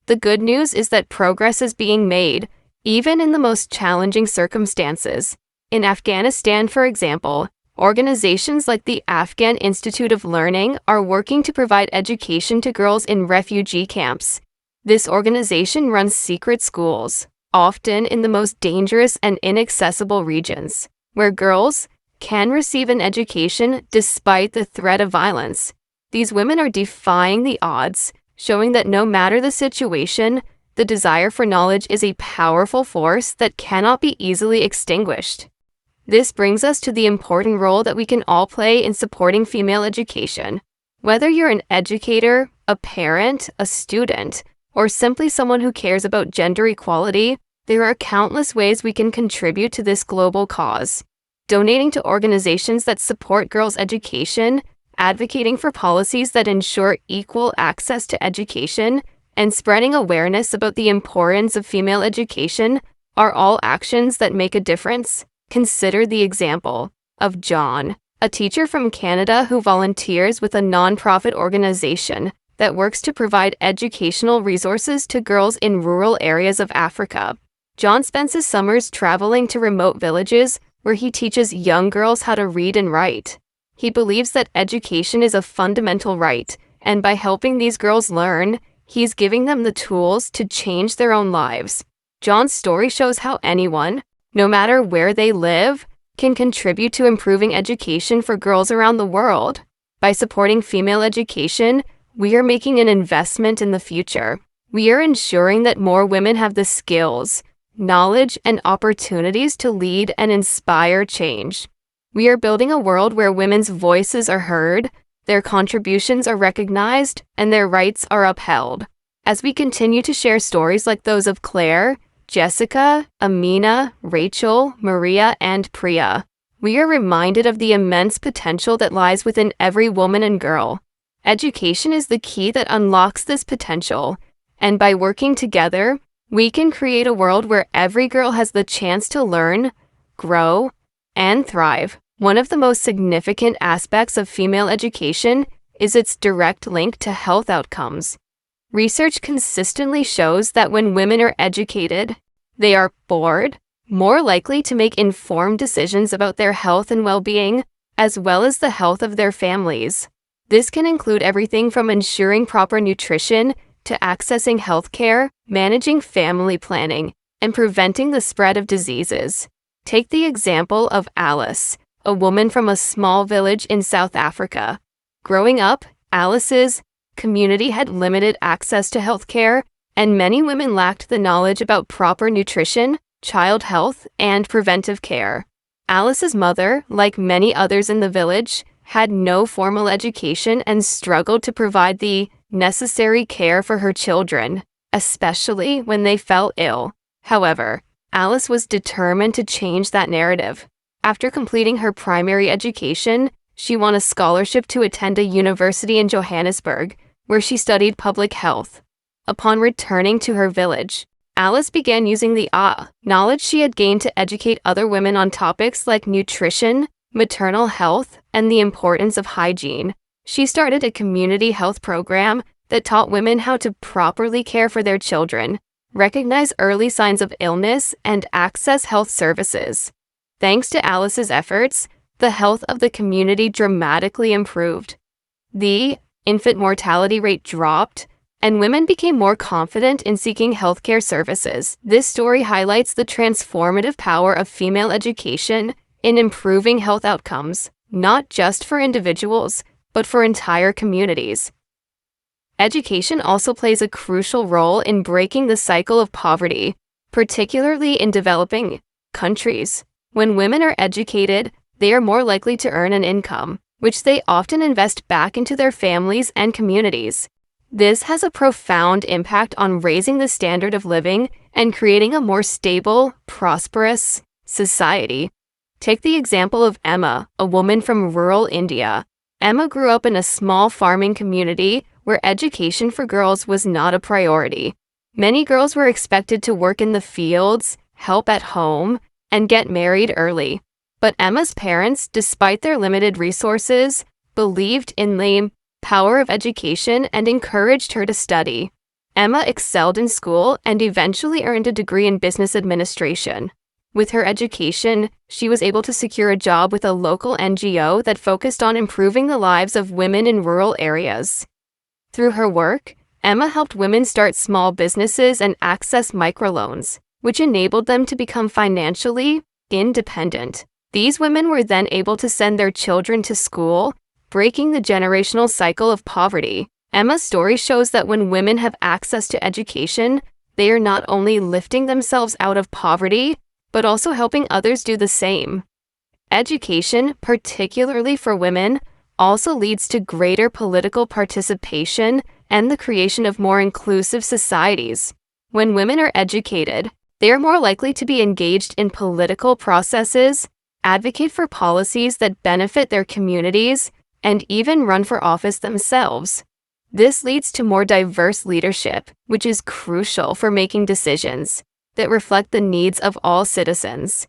The good news is that progress is being made, even in the most challenging circumstances. In Afghanistan, for example, organizations like the Afghan Institute of Learning are working to provide education to girls in refugee camps. This organization runs secret schools, often in the most dangerous and inaccessible regions, where girls can receive an education despite the threat of violence. These women are defying the odds, showing that no matter the situation, the desire for knowledge is a powerful force that cannot be easily extinguished. This brings us to the important role that we can all play in supporting female education. Whether you're an educator, a parent, a student, or simply someone who cares about gender equality, there are countless ways we can contribute to this global cause. Donating to organizations that support girls' education, advocating for policies that ensure equal access to education, and spreading awareness about the importance of female education are all actions that make a difference. Consider the example of John, a teacher from Canada who volunteers with a nonprofit organization that works to provide educational resources to girls in rural areas of Africa. John spends his summers traveling to remote villages where he teaches young girls how to read and write. He believes that education is a fundamental right, and by helping these girls learn, he's giving them the tools to change their own lives. John's story shows how anyone, no matter where they live, can contribute to improving education for girls around the world. By supporting female education, we are making an investment in the future. We are ensuring that more women have the skills, knowledge, and opportunities to lead and inspire change. We are building a world where women's voices are heard, their contributions are recognized, and their rights are upheld. As we continue to share stories like those of Claire, Jessica, Amina, Rachel, Maria, and Priya, we are reminded of the immense potential that lies within every woman and girl. Education is the key that unlocks this potential, and by working together, we can create a world where every girl has the chance to learn, grow, and thrive. One of the most significant aspects of female education is its direct link to health outcomes. Research consistently shows that when women are educated, they are bored, more likely to make informed decisions about their health and well-being, as well as the health of their families. This can include everything from ensuring proper nutrition to accessing healthcare, managing family planning, and preventing the spread of diseases. Take the example of Alice, a woman from a small village in South Africa. Growing up, Alice's community had limited access to healthcare, and many women lacked the knowledge about proper nutrition, child health, and preventive care. Alice's mother, like many others in the village, had no formal education and struggled to provide the necessary care for her children, especially when they fell ill. However, Alice was determined to change that narrative. After completing her primary education, she won a scholarship to attend a university in Johannesburg, where she studied public health. Upon returning to her village, Alice began using the knowledge she had gained to educate other women on topics like nutrition, maternal health, and the importance of hygiene. She started a community health program that taught women how to properly care for their children, recognize early signs of illness, and access health services. Thanks to Alice's efforts, the health of the community dramatically improved. The infant mortality rate dropped, and women became more confident in seeking healthcare services. This story highlights the transformative power of female education in improving health outcomes, not just for individuals, but for entire communities. Education also plays a crucial role in breaking the cycle of poverty, particularly in developing countries. When women are educated, they are more likely to earn an income, which they often invest back into their families and communities. This has a profound impact on raising the standard of living and creating a more stable, prosperous society. Take the example of Emma, a woman from rural India. Emma grew up in a small farming community where education for girls was not a priority. Many girls were expected to work in the fields, help at home, and get married early. But Emma's parents, despite their limited resources, believed in the power of education and encouraged her to study. Emma excelled in school and eventually earned a degree in business administration. With her education, she was able to secure a job with a local NGO that focused on improving the lives of women in rural areas. Through her work, Emma helped women start small businesses and access microloans, which enabled them to become financially independent. These women were then able to send their children to school, breaking the generational cycle of poverty. Emma's story shows that when women have access to education, they are not only lifting themselves out of poverty, but also helping others do the same. Education, particularly for women, also leads to greater political participation and the creation of more inclusive societies. When women are educated, they are more likely to be engaged in political processes, advocate for policies that benefit their communities, and even run for office themselves. This leads to more diverse leadership, which is crucial for making decisions that reflect the needs of all citizens.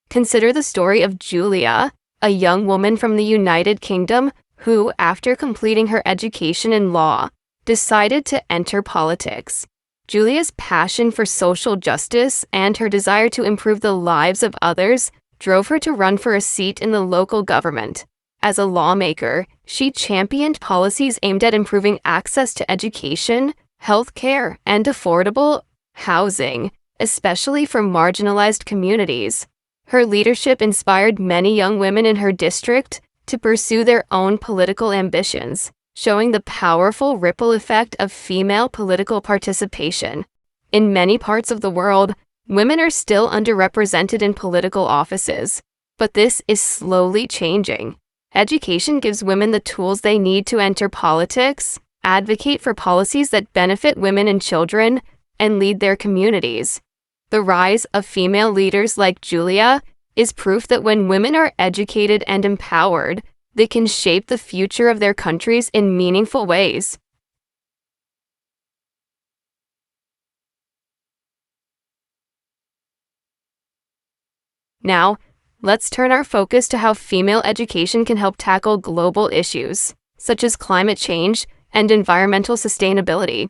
Consider the story of Julia, a young woman from the United Kingdom who, after completing her education in law, decided to enter politics. Julia's passion for social justice and her desire to improve the lives of others drove her to run for a seat in the local government. As a lawmaker, she championed policies aimed at improving access to education, healthcare, and affordable housing, especially for marginalized communities. Her leadership inspired many young women in her district to pursue their own political ambitions, showing the powerful ripple effect of female political participation. In many parts of the world, women are still underrepresented in political offices, but this is slowly changing. Education gives women the tools they need to enter politics, advocate for policies that benefit women and children, and lead their communities. The rise of female leaders like Julia is proof that when women are educated and empowered, they can shape the future of their countries in meaningful ways. Now, let's turn our focus to how female education can help tackle global issues, such as climate change and environmental sustainability.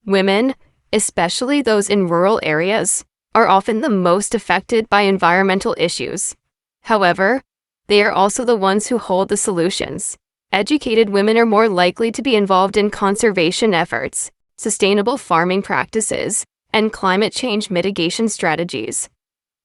Women, especially those in rural areas, are often the most affected by environmental issues. However, they are also the ones who hold the solutions. Educated women are more likely to be involved in conservation efforts, sustainable farming practices, and climate change mitigation strategies.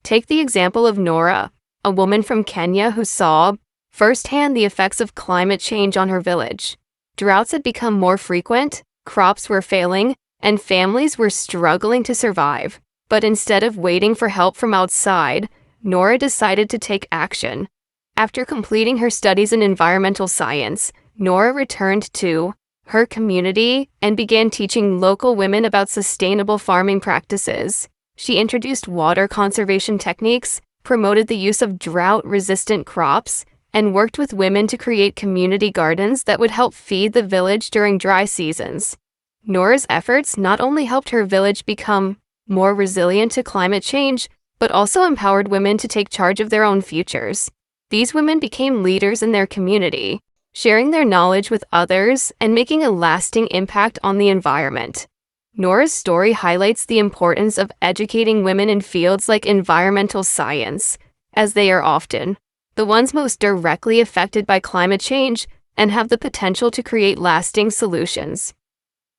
Take the example of Nora, a woman from Kenya who saw firsthand the effects of climate change on her village. Droughts had become more frequent, crops were failing, and families were struggling to survive. But instead of waiting for help from outside, Nora decided to take action. After completing her studies in environmental science, Nora returned to her community and began teaching local women about sustainable farming practices. She introduced water conservation techniques, promoted the use of drought-resistant crops, and worked with women to create community gardens that would help feed the village during dry seasons. Nora's efforts not only helped her village become more resilient to climate change, but also empowered women to take charge of their own futures. These women became leaders in their community, sharing their knowledge with others and making a lasting impact on the environment. Nora's story highlights the importance of educating women in fields like environmental science, as they are often the ones most directly affected by climate change and have the potential to create lasting solutions.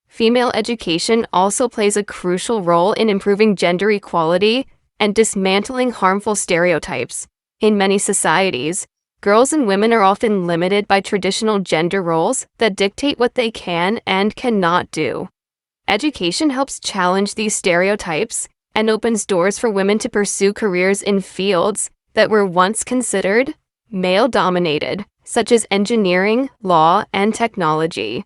Female education also plays a crucial role in improving gender equality and dismantling harmful stereotypes. In many societies, girls and women are often limited by traditional gender roles that dictate what they can and cannot do. Education helps challenge these stereotypes and opens doors for women to pursue careers in fields that were once considered male-dominated, such as engineering, law, and technology.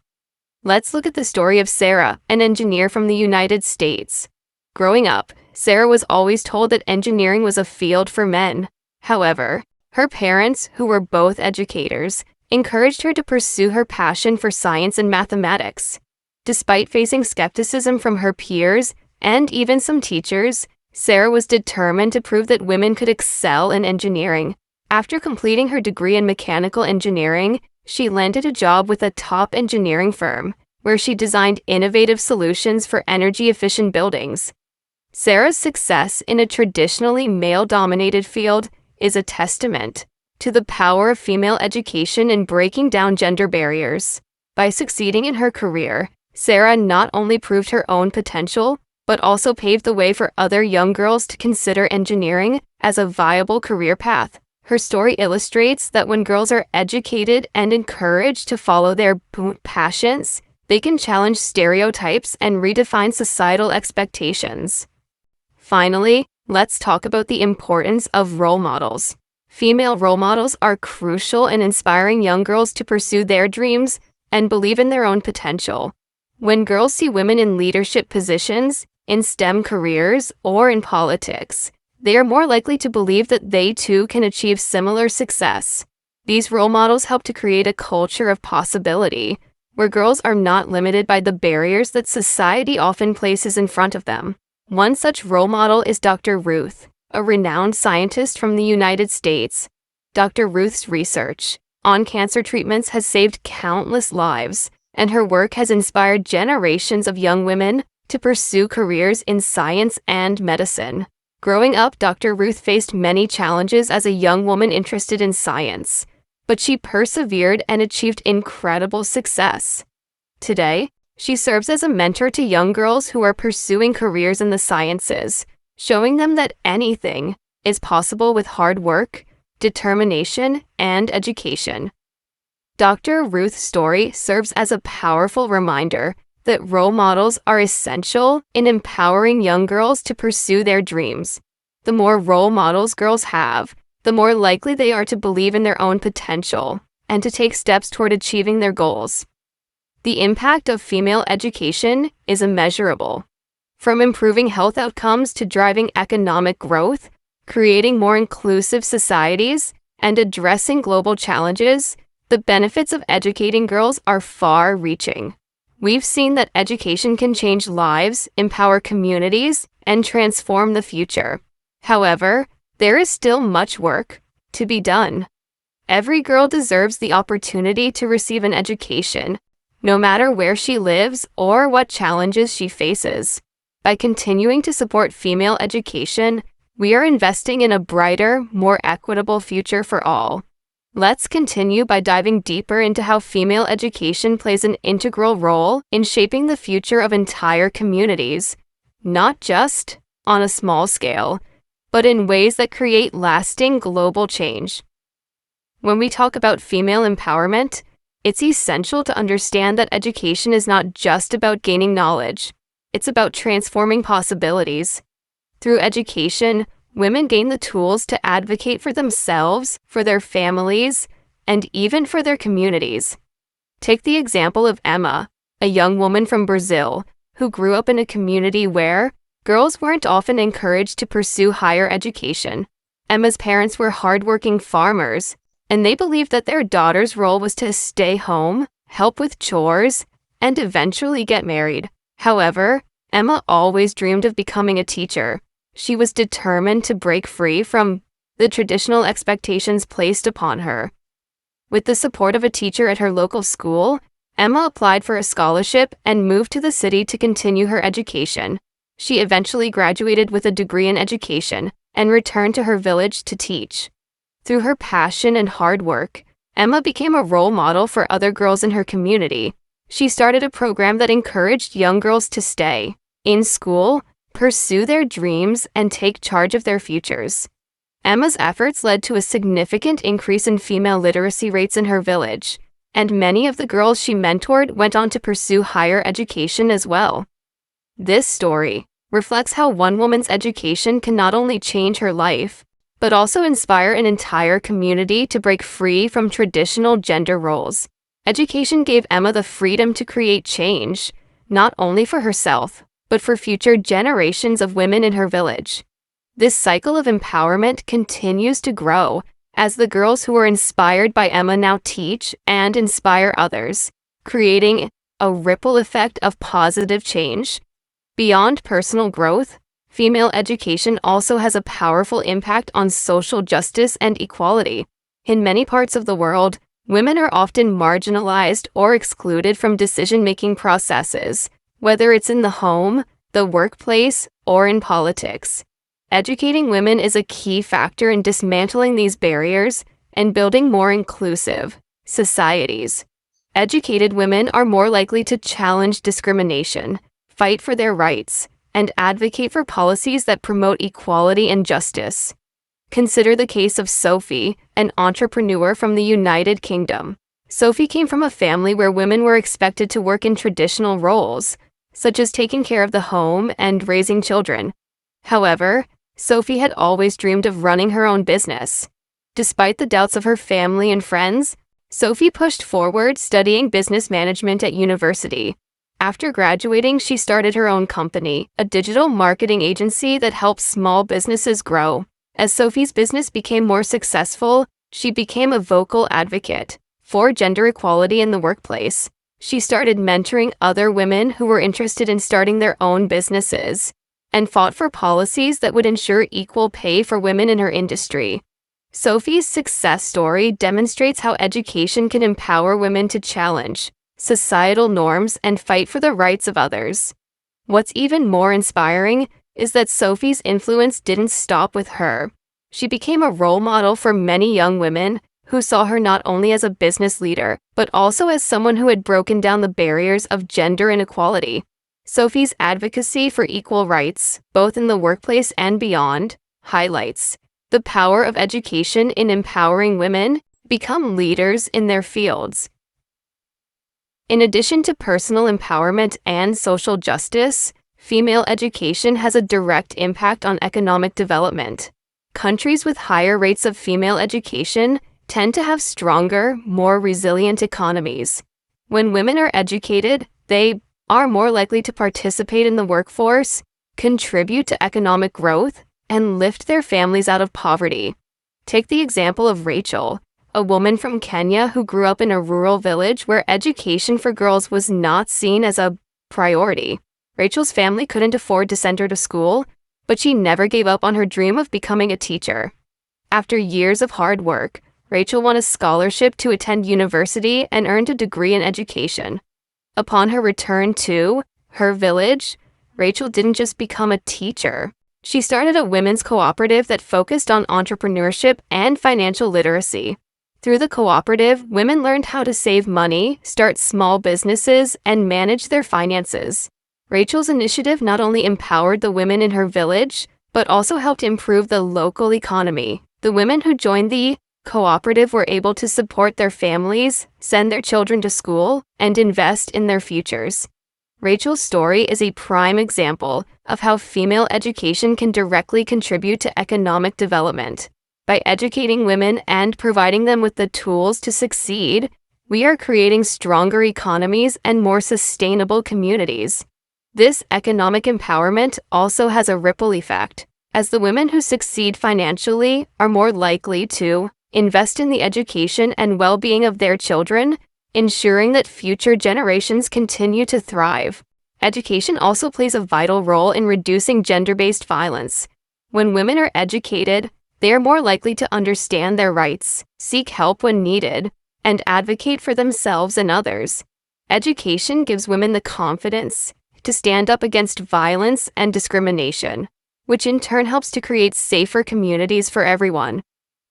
Let's look at the story of Sarah, an engineer from the United States. Growing up, Sarah was always told that engineering was a field for men. However, her parents, who were both educators, encouraged her to pursue her passion for science and mathematics. Despite facing skepticism from her peers and even some teachers, Sarah was determined to prove that women could excel in engineering. After completing her degree in mechanical engineering, she landed a job with a top engineering firm, where she designed innovative solutions for energy-efficient buildings. Sarah's success in a traditionally male-dominated field is a testament to the power of female education in breaking down gender barriers. By succeeding in her career, Sarah not only proved her own potential, but also paved the way for other young girls to consider engineering as a viable career path. Her story illustrates that when girls are educated and encouraged to follow their passions, they can challenge stereotypes and redefine societal expectations. Finally, let's talk about the importance of role models. Female role models are crucial in inspiring young girls to pursue their dreams and believe in their own potential. When girls see women in leadership positions, in STEM careers, or in politics, they are more likely to believe that they too can achieve similar success. These role models help to create a culture of possibility, where girls are not limited by the barriers that society often places in front of them. One such role model is Dr. Ruth, a renowned scientist from the United States. Dr. Ruth's research on cancer treatments has saved countless lives, and her work has inspired generations of young women to pursue careers in science and medicine. Growing up, Dr. Ruth faced many challenges as a young woman interested in science, but she persevered and achieved incredible success. Today, she serves as a mentor to young girls who are pursuing careers in the sciences, showing them that anything is possible with hard work, determination, and education. Dr. Ruth's story serves as a powerful reminder that role models are essential in empowering young girls to pursue their dreams. The more role models girls have, the more likely they are to believe in their own potential and to take steps toward achieving their goals. The impact of female education is immeasurable. From improving health outcomes to driving economic growth, creating more inclusive societies, and addressing global challenges, the benefits of educating girls are far-reaching. We've seen that education can change lives, empower communities, and transform the future. However, there is still much work to be done. Every girl deserves the opportunity to receive an education, no matter where she lives or what challenges she faces. By continuing to support female education, we are investing in a brighter, more equitable future for all. Let's continue by diving deeper into how female education plays an integral role in shaping the future of entire communities, not just on a small scale, but in ways that create lasting global change. When we talk about female empowerment, it's essential to understand that education is not just about gaining knowledge. It's about transforming possibilities. Through education, women gain the tools to advocate for themselves, for their families, and even for their communities. Take the example of Emma, a young woman from Brazil who grew up in a community where girls weren't often encouraged to pursue higher education. Emma's parents were hardworking farmers, and they believed that their daughter's role was to stay home, help with chores, and eventually get married. However, Emma always dreamed of becoming a teacher. She was determined to break free from the traditional expectations placed upon her. With the support of a teacher at her local school, Emma applied for a scholarship and moved to the city to continue her education. She eventually graduated with a degree in education and returned to her village to teach. Through her passion and hard work, Emma became a role model for other girls in her community. She started a program that encouraged young girls to stay in school, pursue their dreams, and take charge of their futures. Emma's efforts led to a significant increase in female literacy rates in her village, and many of the girls she mentored went on to pursue higher education as well. This story reflects how one woman's education can not only change her life, but also inspire an entire community to break free from traditional gender roles. Education gave Emma the freedom to create change, not only for herself, but for future generations of women in her village. This cycle of empowerment continues to grow as the girls who were inspired by Emma now teach and inspire others, creating a ripple effect of positive change. Beyond personal growth, female education also has a powerful impact on social justice and equality. In many parts of the world, women are often marginalized or excluded from decision-making processes, whether it's in the home, the workplace, or in politics. Educating women is a key factor in dismantling these barriers and building more inclusive societies. Educated women are more likely to challenge discrimination, fight for their rights, and advocate for policies that promote equality and justice. Consider the case of Sophie, an entrepreneur from the United Kingdom. Sophie came from a family where women were expected to work in traditional roles, such as taking care of the home and raising children. However, Sophie had always dreamed of running her own business. Despite the doubts of her family and friends, Sophie pushed forward, studying business management at university. After graduating, she started her own company, a digital marketing agency that helps small businesses grow. As Sophie's business became more successful, she became a vocal advocate for gender equality in the workplace. She started mentoring other women who were interested in starting their own businesses and fought for policies that would ensure equal pay for women in her industry. Sophie's success story demonstrates how education can empower women to challenge societal norms and fight for the rights of others. What's even more inspiring is that Sophie's influence didn't stop with her. She became a role model for many young women who saw her not only as a business leader, but also as someone who had broken down the barriers of gender inequality. Sophie's advocacy for equal rights, both in the workplace and beyond, highlights the power of education in empowering women to become leaders in their fields. In addition to personal empowerment and social justice, female education has a direct impact on economic development. Countries with higher rates of female education tend to have stronger, more resilient economies. When women are educated, they are more likely to participate in the workforce, contribute to economic growth, and lift their families out of poverty. Take the example of Rachel, a woman from Kenya who grew up in a rural village where education for girls was not seen as a priority. Rachel's family couldn't afford to send her to school, but she never gave up on her dream of becoming a teacher. After years of hard work, Rachel won a scholarship to attend university and earned a degree in education. Upon her return to her village, Rachel didn't just become a teacher. She started a women's cooperative that focused on entrepreneurship and financial literacy. Through the cooperative, women learned how to save money, start small businesses, and manage their finances. Rachel's initiative not only empowered the women in her village, but also helped improve the local economy. The women who joined the cooperative were able to support their families, send their children to school, and invest in their futures. Rachel's story is a prime example of how female education can directly contribute to economic development. By educating women and providing them with the tools to succeed, we are creating stronger economies and more sustainable communities. This economic empowerment also has a ripple effect, as the women who succeed financially are more likely to invest in the education and well-being of their children, ensuring that future generations continue to thrive. Education also plays a vital role in reducing gender-based violence. When women are educated, they are more likely to understand their rights, seek help when needed, and advocate for themselves and others. Education gives women the confidence to stand up against violence and discrimination, which in turn helps to create safer communities for everyone.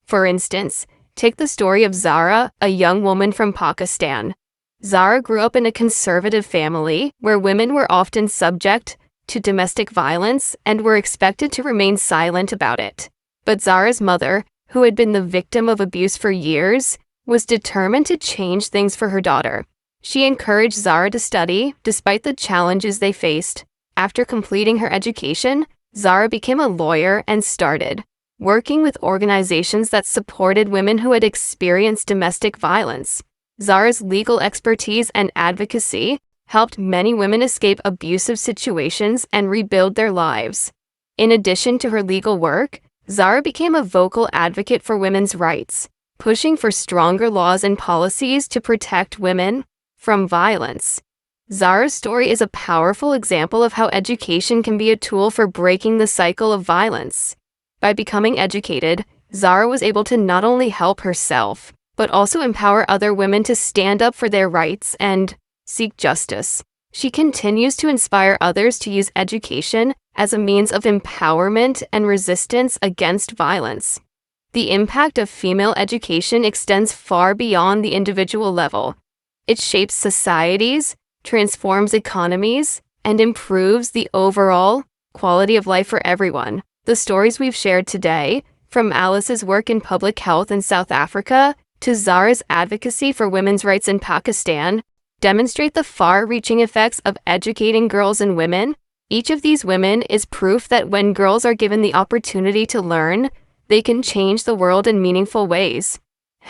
For instance, take the story of Zara, a young woman from Pakistan. Zara grew up in a conservative family where women were often subject to domestic violence and were expected to remain silent about it. But Zara's mother, who had been the victim of abuse for years, was determined to change things for her daughter. She encouraged Zara to study despite the challenges they faced. After completing her education, Zara became a lawyer and started working with organizations that supported women who had experienced domestic violence. Zara's legal expertise and advocacy helped many women escape abusive situations and rebuild their lives. In addition to her legal work, Zara became a vocal advocate for women's rights, pushing for stronger laws and policies to protect women from violence. Zara's story is a powerful example of how education can be a tool for breaking the cycle of violence. By becoming educated, Zara was able to not only help herself, but also empower other women to stand up for their rights and seek justice. She continues to inspire others to use education as a means of empowerment and resistance against violence. The impact of female education extends far beyond the individual level. It shapes societies, transforms economies, and improves the overall quality of life for everyone. The stories we've shared today From Alice's work in public health in South Africa to Zara's advocacy for women's rights in Pakistan, demonstrate the far-reaching effects of educating girls and women. Each of these women is proof that when girls are given the opportunity to learn, they can change the world in meaningful ways.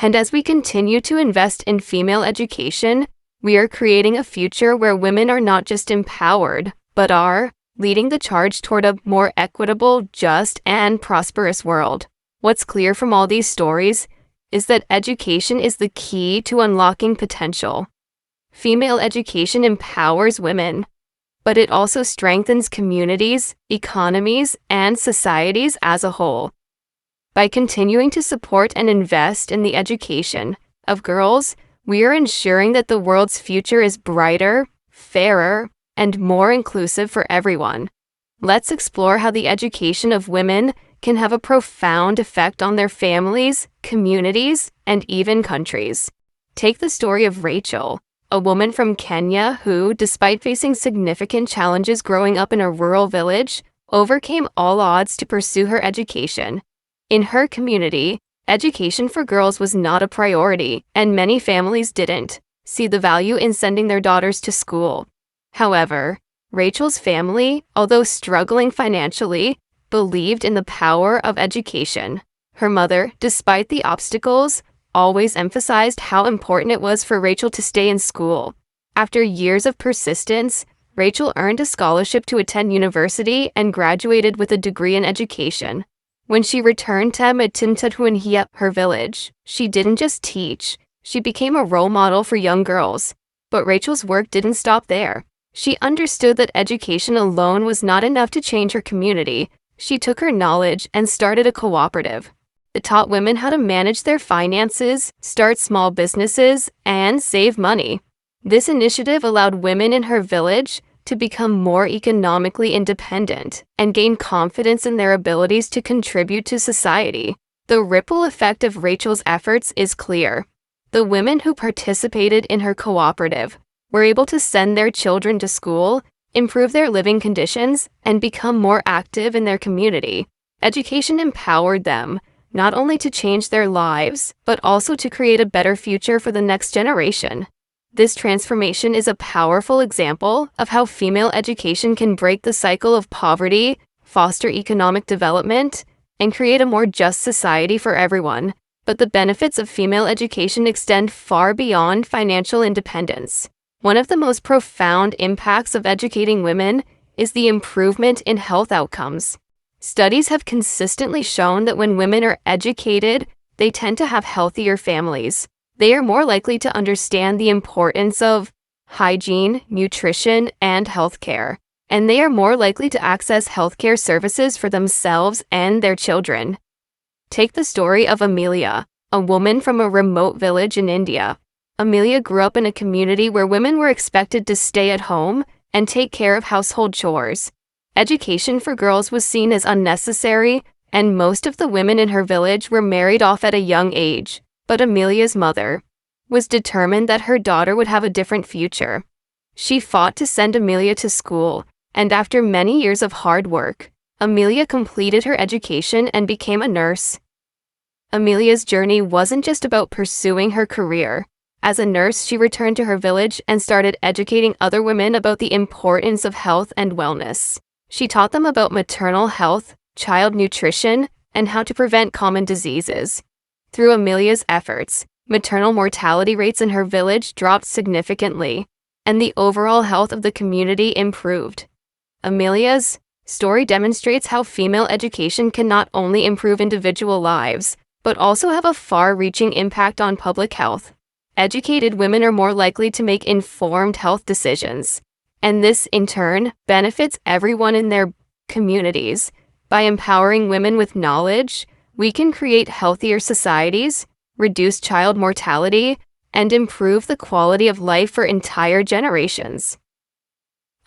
And as we continue to invest in female education, we are creating a future where women are not just empowered, but are leading the charge toward a more equitable, just, and prosperous world. What's clear from all these stories is that education is the key to unlocking potential. Female education empowers women, but it also strengthens communities, economies, and societies as a whole. By continuing to support and invest in the education of girls, we are ensuring that the world's future is brighter, fairer, and more inclusive for everyone. Let's explore how the education of women can have a profound effect on their families, communities, and even countries. Take the story of Rachel, a woman from Kenya who, despite facing significant challenges growing up in a rural village, overcame all odds to pursue her education. In her community, education for girls was not a priority, and many families didn't see the value in sending their daughters to school. However, Rachel's family, although struggling financially, believed in the power of education. Her mother, despite the obstacles, always emphasized how important it was for Rachel to stay in school. After years of persistence, Rachel earned a scholarship to attend university and graduated with a degree in education. When she returned to Matintathuanhia, her village, she didn't just teach, she became a role model for young girls. But Rachel's work didn't stop there. She understood that education alone was not enough to change her community. She took her knowledge and started a cooperative. It taught women how to manage their finances, start small businesses, and save money. This initiative allowed women in her village to become more economically independent and gain confidence in their abilities to contribute to society. The ripple effect of Rachel's efforts is clear. The women who participated in her cooperative were able to send their children to school, improve their living conditions, and become more active in their community. Education empowered them, not only to change their lives, but also to create a better future for the next generation. This transformation is a powerful example of how female education can break the cycle of poverty, foster economic development, and create a more just society for everyone. But the benefits of female education extend far beyond financial independence. One of the most profound impacts of educating women is the improvement in health outcomes. Studies have consistently shown that when women are educated, they tend to have healthier families. They are more likely to understand the importance of hygiene, nutrition, and healthcare, and they are more likely to access healthcare services for themselves and their children. Take the story of Amelia, a woman from a remote village in India. Amelia grew up in a community where women were expected to stay at home and take care of household chores. Education for girls was seen as unnecessary, and most of the women in her village were married off at a young age. But Amelia's mother was determined that her daughter would have a different future. She fought to send Amelia to school, and after many years of hard work, Amelia completed her education and became a nurse. Amelia's journey wasn't just about pursuing her career. As a nurse, she returned to her village and started educating other women about the importance of health and wellness. She taught them about maternal health, child nutrition, and how to prevent common diseases. Through Amelia's efforts, maternal mortality rates in her village dropped significantly, and the overall health of the community improved. Amelia's story demonstrates how female education can not only improve individual lives, but also have a far-reaching impact on public health. Educated women are more likely to make informed health decisions, and this, in turn, benefits everyone in their communities. By empowering women with knowledge, we can create healthier societies, reduce child mortality, and improve the quality of life for entire generations.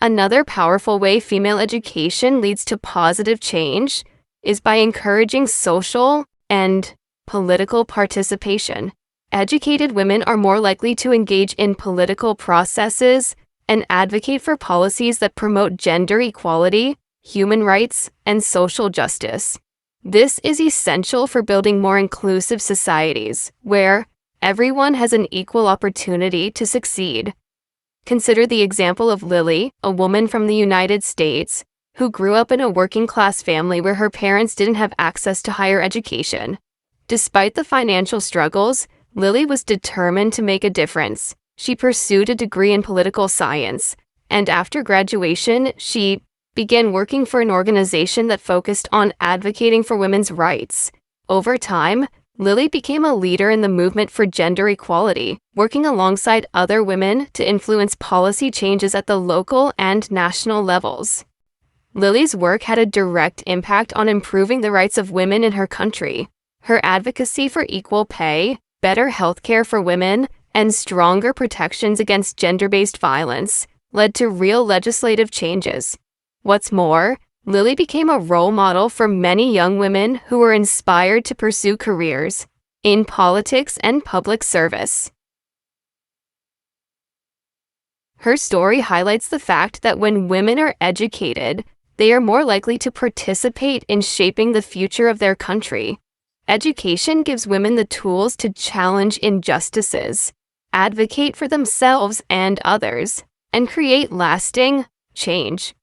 Another powerful way female education leads to positive change is by encouraging social and political participation. Educated women are more likely to engage in political processes and advocate for policies that promote gender equality, human rights, and social justice. This is essential for building more inclusive societies, where everyone has an equal opportunity to succeed. Consider the example of Lily, a woman from the United States, who grew up in a working-class family where her parents didn't have access to higher education. Despite the financial struggles, Lily was determined to make a difference. She pursued a degree in political science, and after graduation, she began working for an organization that focused on advocating for women's rights. Over time, Lily became a leader in the movement for gender equality, working alongside other women to influence policy changes at the local and national levels. Lily's work had a direct impact on improving the rights of women in her country. Her advocacy for equal pay, better healthcare for women, and stronger protections against gender-based violence led to real legislative changes. What's more, Lily became a role model for many young women who were inspired to pursue careers in politics and public service. Her story highlights the fact that when women are educated, they are more likely to participate in shaping the future of their country. Education gives women the tools to challenge injustices, advocate for themselves and others, and create lasting change.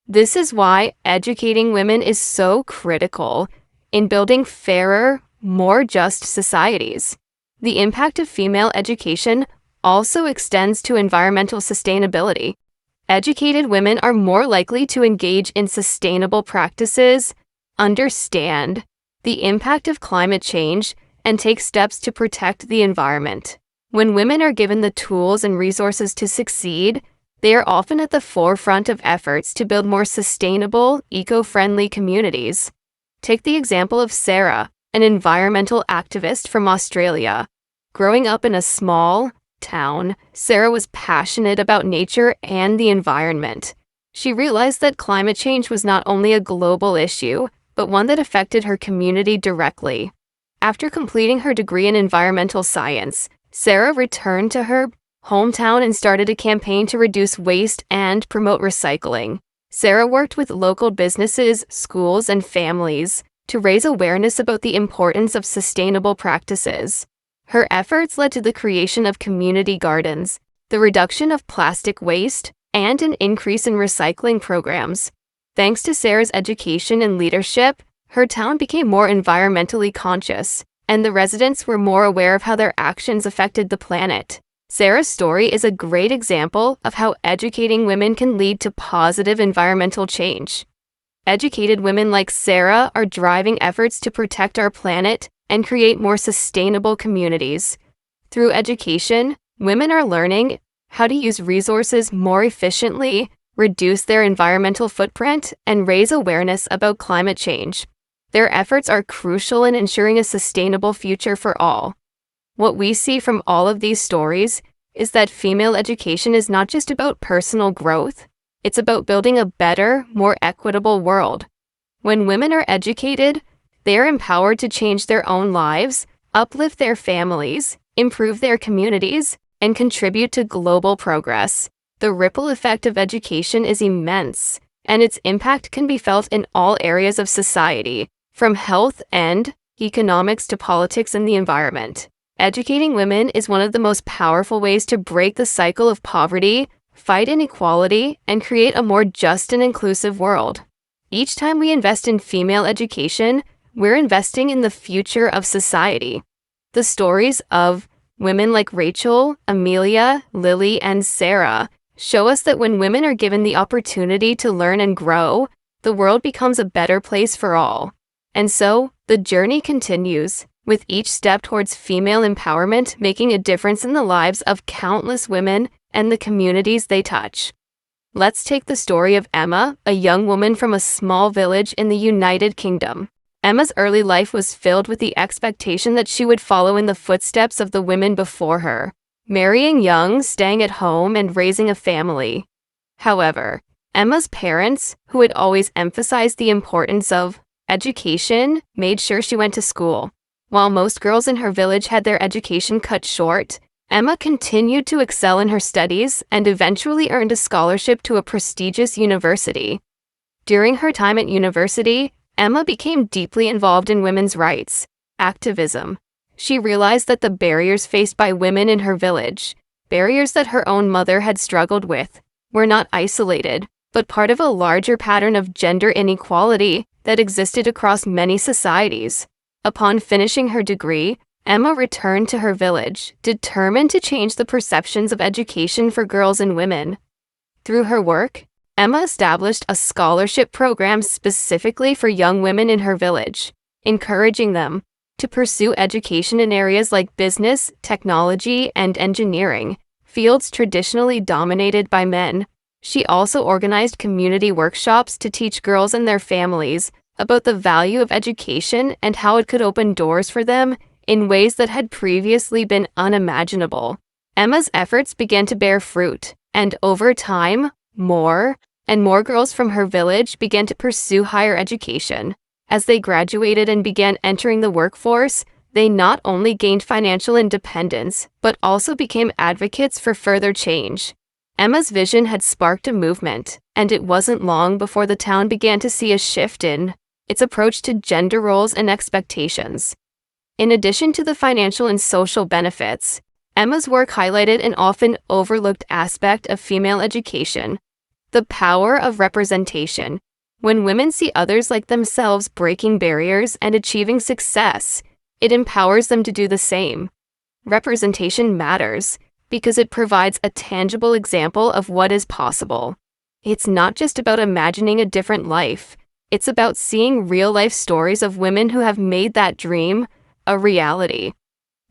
This is why educating women is so critical in building fairer, more just societies. The impact of female education also extends to environmental sustainability. Educated women are more likely to engage in sustainable practices, understand the impact of climate change, and take steps to protect the environment. When women are given the tools and resources to succeed, they are often at the forefront of efforts to build more sustainable, eco-friendly communities. Take the example of Cele, an environmental activist from Australia. Growing up in a small town, Cele was passionate about nature and the environment. She realized that climate change was not only a global issue, but one that affected her community directly. After completing her degree in environmental science, Cele returned to her hometown and started a campaign to reduce waste and promote recycling. Cele worked with local businesses, schools, and families to raise awareness about the importance of sustainable practices. Her efforts led to the creation of community gardens, the reduction of plastic waste, and an increase in recycling programs. Thanks to Cele's education and leadership, her town became more environmentally conscious, and the residents were more aware of how their actions affected the planet. Cele's story is a great example of how educating women can lead to positive environmental change. Educated women like Cele are driving efforts to protect our planet and create more sustainable communities. Through education, women are learning how to use resources more efficiently, reduce their environmental footprint, and raise awareness about climate change. Their efforts are crucial in ensuring a sustainable future for all. What we see from all of these stories is that female education is not just about personal growth, it's about building a better, more equitable world. When women are educated, they are empowered to change their own lives, uplift their families, improve their communities, and contribute to global progress. The ripple effect of education is immense, and its impact can be felt in all areas of society, from health and economics to politics and the environment. Educating women is one of the most powerful ways to break the cycle of poverty, fight inequality, and create a more just and inclusive world. Each time we invest in female education, we're investing in the future of society. The stories of women like Rachel, Amelia, Lily, and Cele show us that when women are given the opportunity to learn and grow, the world becomes a better place for all. And so, the journey continues, with each step towards female empowerment making a difference in the lives of countless women and the communities they touch. Let's take the story of Emma, a young woman from a small village in the United Kingdom. Emma's early life was filled with the expectation that she would follow in the footsteps of the women before her, marrying young, staying at home, and raising a family. However, Emma's parents, who had always emphasized the importance of education, made sure she went to school. While most girls in her village had their education cut short, Emma continued to excel in her studies and eventually earned a scholarship to a prestigious university. During her time at university, Emma became deeply involved in women's rights activism. She realized that the barriers faced by women in her village, barriers that her own mother had struggled with, were not isolated, but part of a larger pattern of gender inequality that existed across many societies. Upon finishing her degree, Emma returned to her village, determined to change the perceptions of education for girls and women. Through her work, Emma established a scholarship program specifically for young women in her village, encouraging them to pursue education in areas like business, technology, and engineering, fields traditionally dominated by men. She also organized community workshops to teach girls and their families about the value of education and how it could open doors for them in ways that had previously been unimaginable. Emma's efforts began to bear fruit, and over time, more and more girls from her village began to pursue higher education. As they graduated and began entering the workforce, they not only gained financial independence, but also became advocates for further change. Emma's vision had sparked a movement, and it wasn't long before the town began to see a shift in its approach to gender roles and expectations. In addition to the financial and social benefits, Emma's work highlighted an often overlooked aspect of female education: the power of representation. When women see others like themselves breaking barriers and achieving success, it empowers them to do the same. Representation matters because it provides a tangible example of what is possible. It's not just about imagining a different life, it's about seeing real-life stories of women who have made that dream a reality.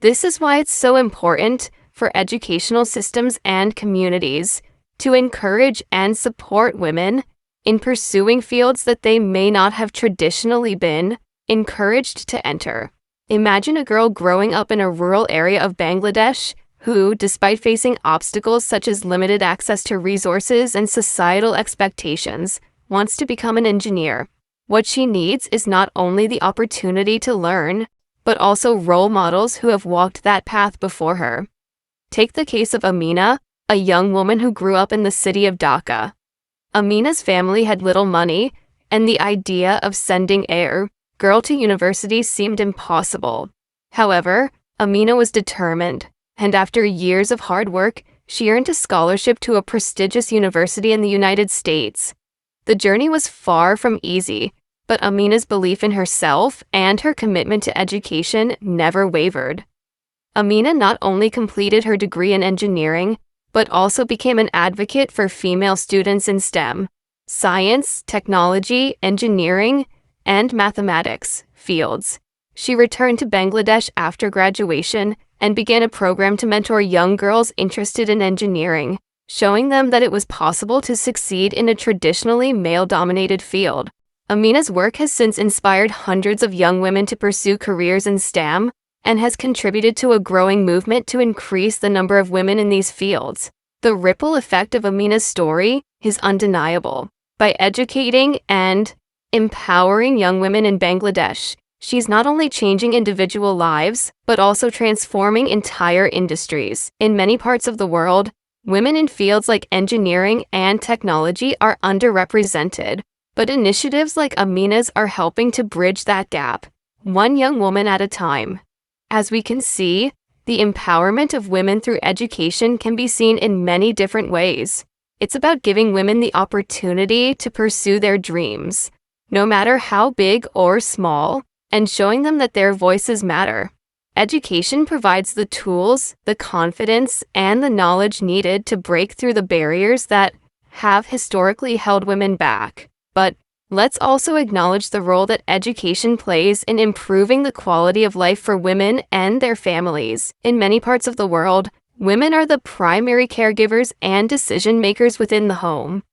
This is why it's so important for educational systems and communities to encourage and support women in pursuing fields that they may not have traditionally been encouraged to enter. Imagine a girl growing up in a rural area of Bangladesh who, despite facing obstacles such as limited access to resources and societal expectations, wants to become an engineer. What she needs is not only the opportunity to learn, but also role models who have walked that path before her. Take the case of Amina, a young woman who grew up in the city of Dhaka. Amina's family had little money, and the idea of sending a girl to university seemed impossible. However, Amina was determined, and after years of hard work, she earned a scholarship to a prestigious university in the United States. The journey was far from easy, but Amina's belief in herself and her commitment to education never wavered. Amina not only completed her degree in engineering, but also became an advocate for female students in STEM, science, technology, engineering, and mathematics fields. She returned to Bangladesh after graduation and began a program to mentor young girls interested in engineering, showing them that it was possible to succeed in a traditionally male-dominated field. Amina's work has since inspired hundreds of young women to pursue careers in STEM and has contributed to a growing movement to increase the number of women in these fields. The ripple effect of Amina's story is undeniable. By educating and empowering young women in Bangladesh, she's not only changing individual lives, but also transforming entire industries. In many parts of the world, women in fields like engineering and technology are underrepresented, but initiatives like Amina's are helping to bridge that gap, one young woman at a time. As we can see, the empowerment of women through education can be seen in many different ways. It's about giving women the opportunity to pursue their dreams, no matter how big or small, and showing them that their voices matter. Education provides the tools, the confidence, and the knowledge needed to break through the barriers that have historically held women back. But let's also acknowledge the role that education plays in improving the quality of life for women and their families. In many parts of the world, women are the primary caregivers and decision makers within the home.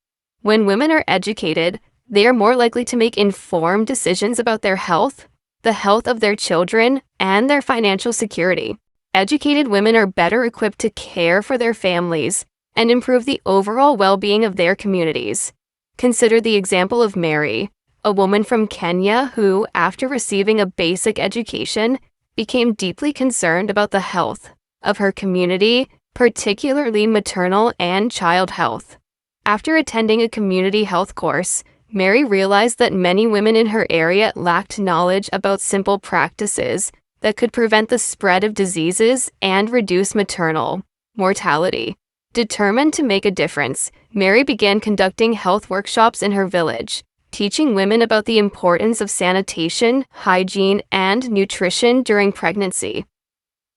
When women are educated, they are more likely to make informed decisions about their health, the health of their children, and their financial security. Educated women are better equipped to care for their families and improve the overall well-being of their communities. Consider the example of Mary, a woman from Kenya who, after receiving a basic education, became deeply concerned about the health of her community, particularly maternal and child health. After attending a community health course, Mary realized that many women in her area lacked knowledge about simple practices that could prevent the spread of diseases and reduce maternal mortality. Determined to make a difference, Mary began conducting health workshops in her village, teaching women about the importance of sanitation, hygiene, and nutrition during pregnancy.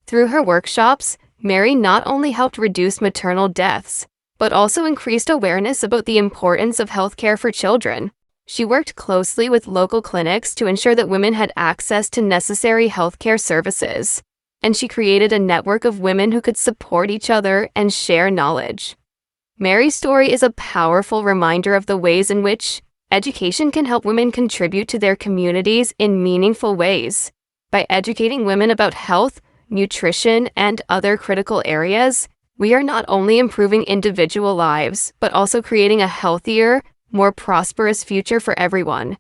Through her workshops, Mary not only helped reduce maternal deaths, but also increased awareness about the importance of healthcare for children. She worked closely with local clinics to ensure that women had access to necessary healthcare services, and she created a network of women who could support each other and share knowledge. Mary's story is a powerful reminder of the ways in which education can help women contribute to their communities in meaningful ways. By educating women about health, nutrition, and other critical areas, we are not only improving individual lives, but also creating a healthier, more prosperous future for everyone.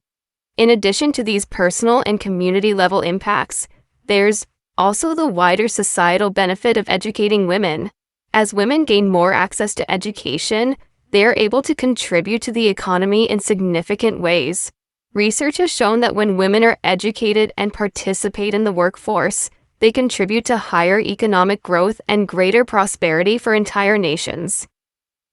In addition to these personal and community-level impacts, there's also the wider societal benefit of educating women. As women gain more access to education, they are able to contribute to the economy in significant ways. Research has shown that when women are educated and participate in the workforce, they contribute to higher economic growth and greater prosperity for entire nations.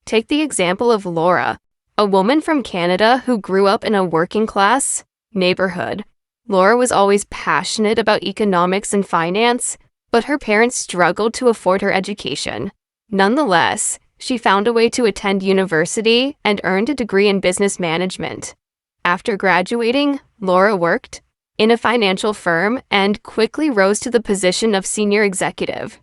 Take the example of Laura, a woman from Canada who grew up in a working-class neighborhood. Laura was always passionate about economics and finance, but her parents struggled to afford her education. Nonetheless, she found a way to attend university and earned a degree in business management. After graduating, Laura worked in a financial firm and quickly rose to the position of senior executive.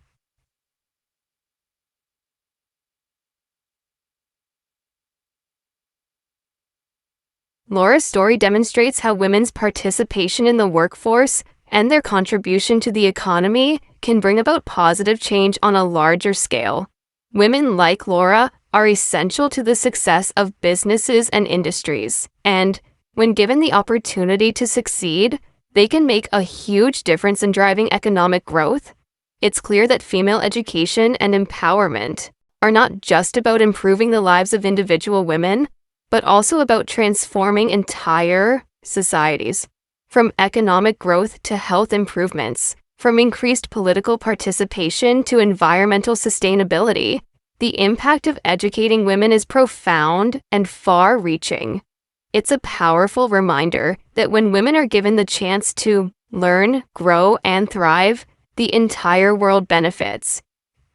Laura's story demonstrates how women's participation in the workforce and their contribution to the economy can bring about positive change on a larger scale. Women like Laura are essential to the success of businesses and industries, and when given the opportunity to succeed, they can make a huge difference in driving economic growth. It's clear that female education and empowerment are not just about improving the lives of individual women, but also about transforming entire societies. From economic growth to health improvements, from increased political participation to environmental sustainability, the impact of educating women is profound and far-reaching. It's a powerful reminder that when women are given the chance to learn, grow, and thrive, the entire world benefits.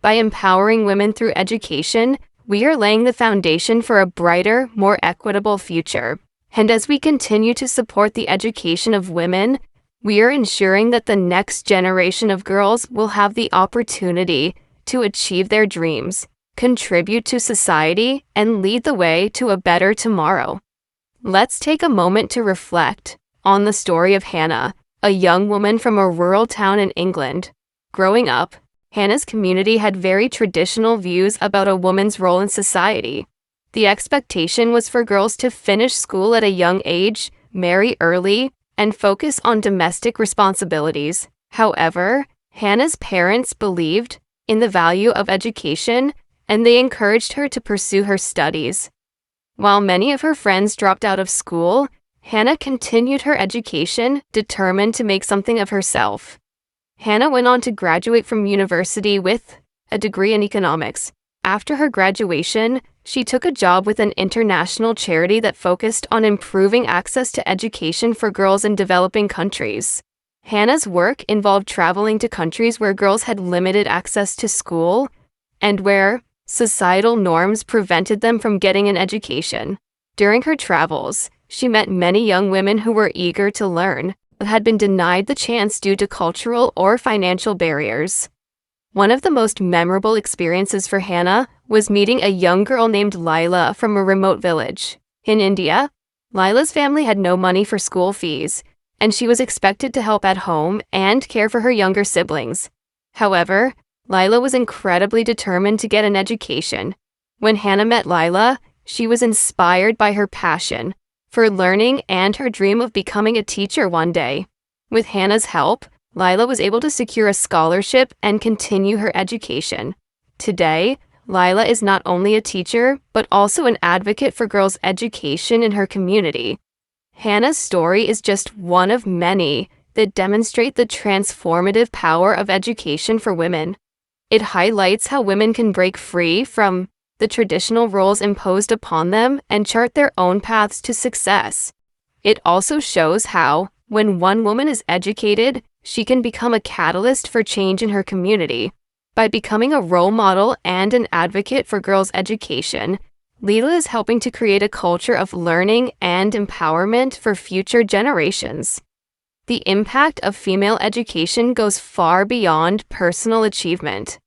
By empowering women through education, we are laying the foundation for a brighter, more equitable future. And as we continue to support the education of women, we are ensuring that the next generation of girls will have the opportunity to achieve their dreams, contribute to society, and lead the way to a better tomorrow. Let's take a moment to reflect on the story of Hannah, a young woman from a rural town in England. Growing up, Hannah's community had very traditional views about a woman's role in society. The expectation was for girls to finish school at a young age, marry early, and focus on domestic responsibilities. However, Hannah's parents believed in the value of education, and they encouraged her to pursue her studies. While many of her friends dropped out of school, Hannah continued her education, determined to make something of herself. Hannah went on to graduate from university with a degree in economics. After her graduation, she took a job with an international charity that focused on improving access to education for girls in developing countries. Hannah's work involved traveling to countries where girls had limited access to school and where societal norms prevented them from getting an education. During her travels, she met many young women who were eager to learn, but had been denied the chance due to cultural or financial barriers. One of the most memorable experiences for Hannah was meeting a young girl named Lila from a remote village. In India, Lila's family had no money for school fees, and she was expected to help at home and care for her younger siblings. However, Lila was incredibly determined to get an education. When Hannah met Lila, she was inspired by her passion for learning and her dream of becoming a teacher one day. With Hannah's help, Lila was able to secure a scholarship and continue her education. Today, Lila is not only a teacher, but also an advocate for girls' education in her community. Hannah's story is just one of many that demonstrate the transformative power of education for women. It highlights how women can break free from the traditional roles imposed upon them and chart their own paths to success. It also shows how, when one woman is educated, she can become a catalyst for change in her community. By becoming a role model and an advocate for girls' education, Lila is helping to create a culture of learning and empowerment for future generations. The impact of female education goes far beyond personal achievement.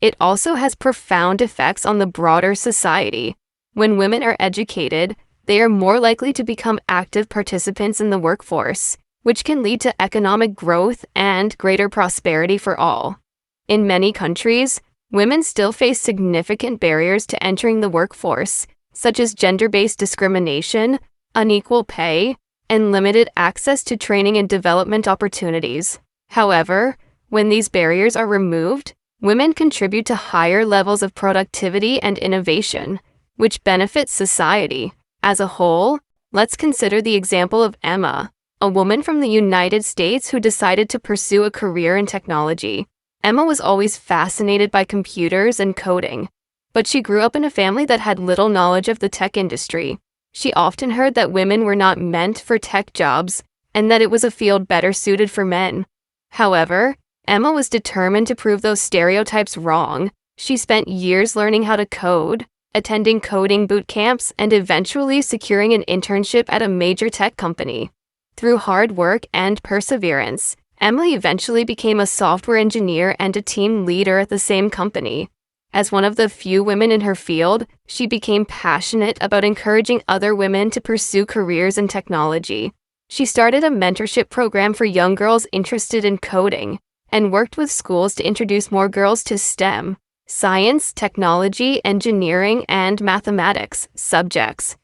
It also has profound effects on the broader society. When women are educated, they are more likely to become active participants in the workforce, which can lead to economic growth and greater prosperity for all. In many countries, women still face significant barriers to entering the workforce, such as gender-based discrimination, unequal pay, and limited access to training and development opportunities. However, when these barriers are removed, women contribute to higher levels of productivity and innovation, which benefits society. As a whole, let's consider the example of Emma, a woman from the United States who decided to pursue a career in technology. Emma was always fascinated by computers and coding, but she grew up in a family that had little knowledge of the tech industry. She often heard that women were not meant for tech jobs and that it was a field better suited for men. However, Emma was determined to prove those stereotypes wrong. She spent years learning how to code, attending coding boot camps, and eventually securing an internship at a major tech company. Through hard work and perseverance, Emily eventually became a software engineer and a team leader at the same company. As one of the few women in her field, she became passionate about encouraging other women to pursue careers in technology. She started a mentorship program for young girls interested in coding and worked with schools to introduce more girls to STEM, science, technology, engineering, and mathematics subjects.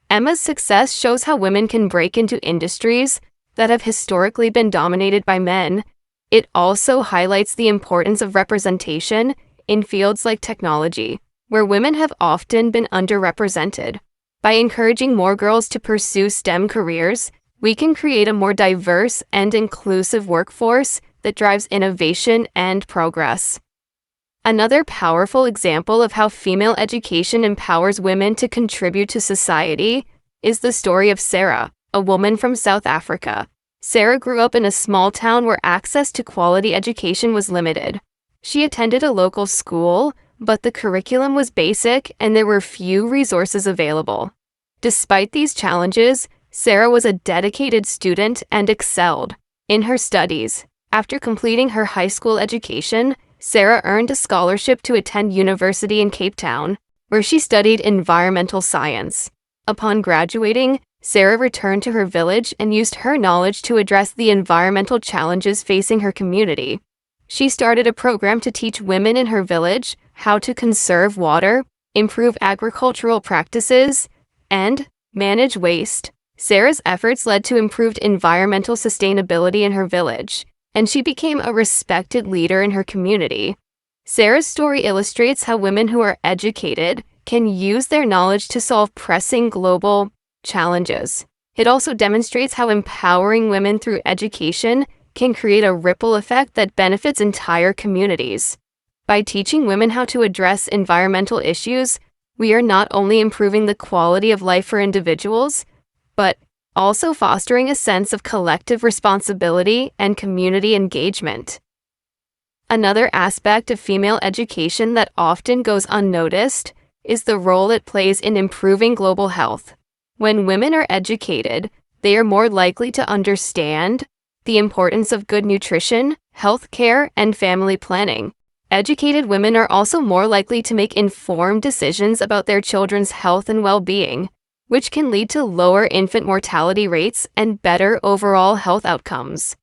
Emma's success shows how women can break into industries that have historically been dominated by men. It also highlights the importance of representation in fields like technology, where women have often been underrepresented. By encouraging more girls to pursue STEM careers, we can create a more diverse and inclusive workforce that drives innovation and progress. Another powerful example of how female education empowers women to contribute to society is the story of Sarah, a woman from South Africa. Sarah grew up in a small town where access to quality education was limited. She attended a local school, but the curriculum was basic and there were few resources available. Despite these challenges, Sarah was a dedicated student and excelled in her studies. After completing her high school education, Sarah earned a scholarship to attend university in Cape Town, where she studied environmental science. Upon graduating, Sarah returned to her village and used her knowledge to address the environmental challenges facing her community. She started a program to teach women in her village how to conserve water, improve agricultural practices, and manage waste. Sarah's efforts led to improved environmental sustainability in her village, and she became a respected leader in her community. Sarah's story illustrates how women who are educated can use their knowledge to solve pressing global challenges. It also demonstrates how empowering women through education can create a ripple effect that benefits entire communities. By teaching women how to address environmental issues, we are not only improving the quality of life for individuals, but also fostering a sense of collective responsibility and community engagement. Another aspect of female education that often goes unnoticed is the role it plays in improving global health. When women are educated, they are more likely to understand the importance of good nutrition, health care, and family planning. Educated women are also more likely to make informed decisions about their children's health and well-being, which can lead to lower infant mortality rates and better overall health outcomes.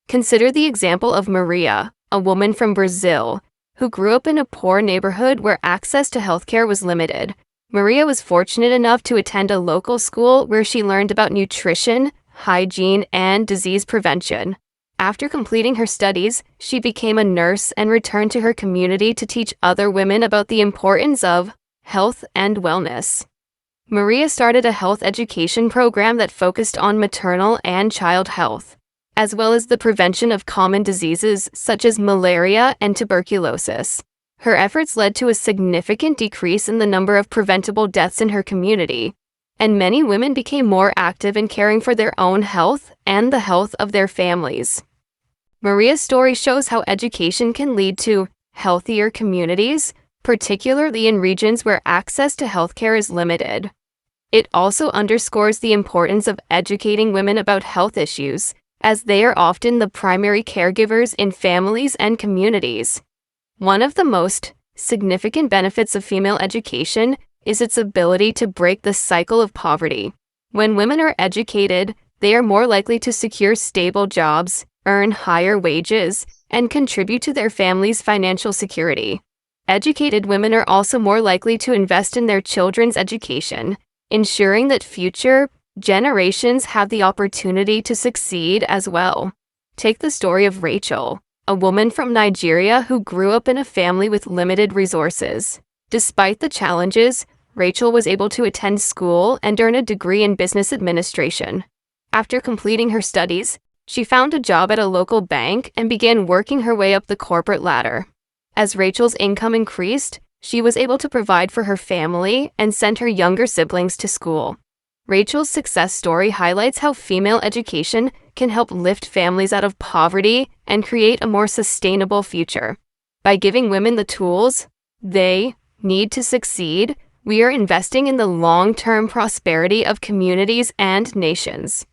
Consider the example of Maria, a woman from Brazil, who grew up in a poor neighborhood where access to healthcare was limited. Maria was fortunate enough to attend a local school where she learned about nutrition, hygiene, and disease prevention. After completing her studies, she became a nurse and returned to her community to teach other women about the importance of health and wellness. Maria started a health education program that focused on maternal and child health, as well as the prevention of common diseases such as malaria and tuberculosis. Her efforts led to a significant decrease in the number of preventable deaths in her community, and many women became more active in caring for their own health and the health of their families. Maria's story shows how education can lead to healthier communities, particularly in regions where access to healthcare is limited. It also underscores the importance of educating women about health issues, as they are often the primary caregivers in families and communities. One of the most significant benefits of female education is its ability to break the cycle of poverty. When women are educated, they are more likely to secure stable jobs, earn higher wages, and contribute to their family's financial security. Educated women are also more likely to invest in their children's education, ensuring that future generations have the opportunity to succeed as well. Take the story of Rachel, a woman from Nigeria who grew up in a family with limited resources. Despite the challenges, Rachel was able to attend school and earn a degree in business administration. After completing her studies, she found a job at a local bank and began working her way up the corporate ladder. As Rachel's income increased, she was able to provide for her family and send her younger siblings to school. Rachel's success story highlights how female education can help lift families out of poverty and create a more sustainable future. By giving women the tools they need to succeed, we are investing in the long-term prosperity of communities and nations.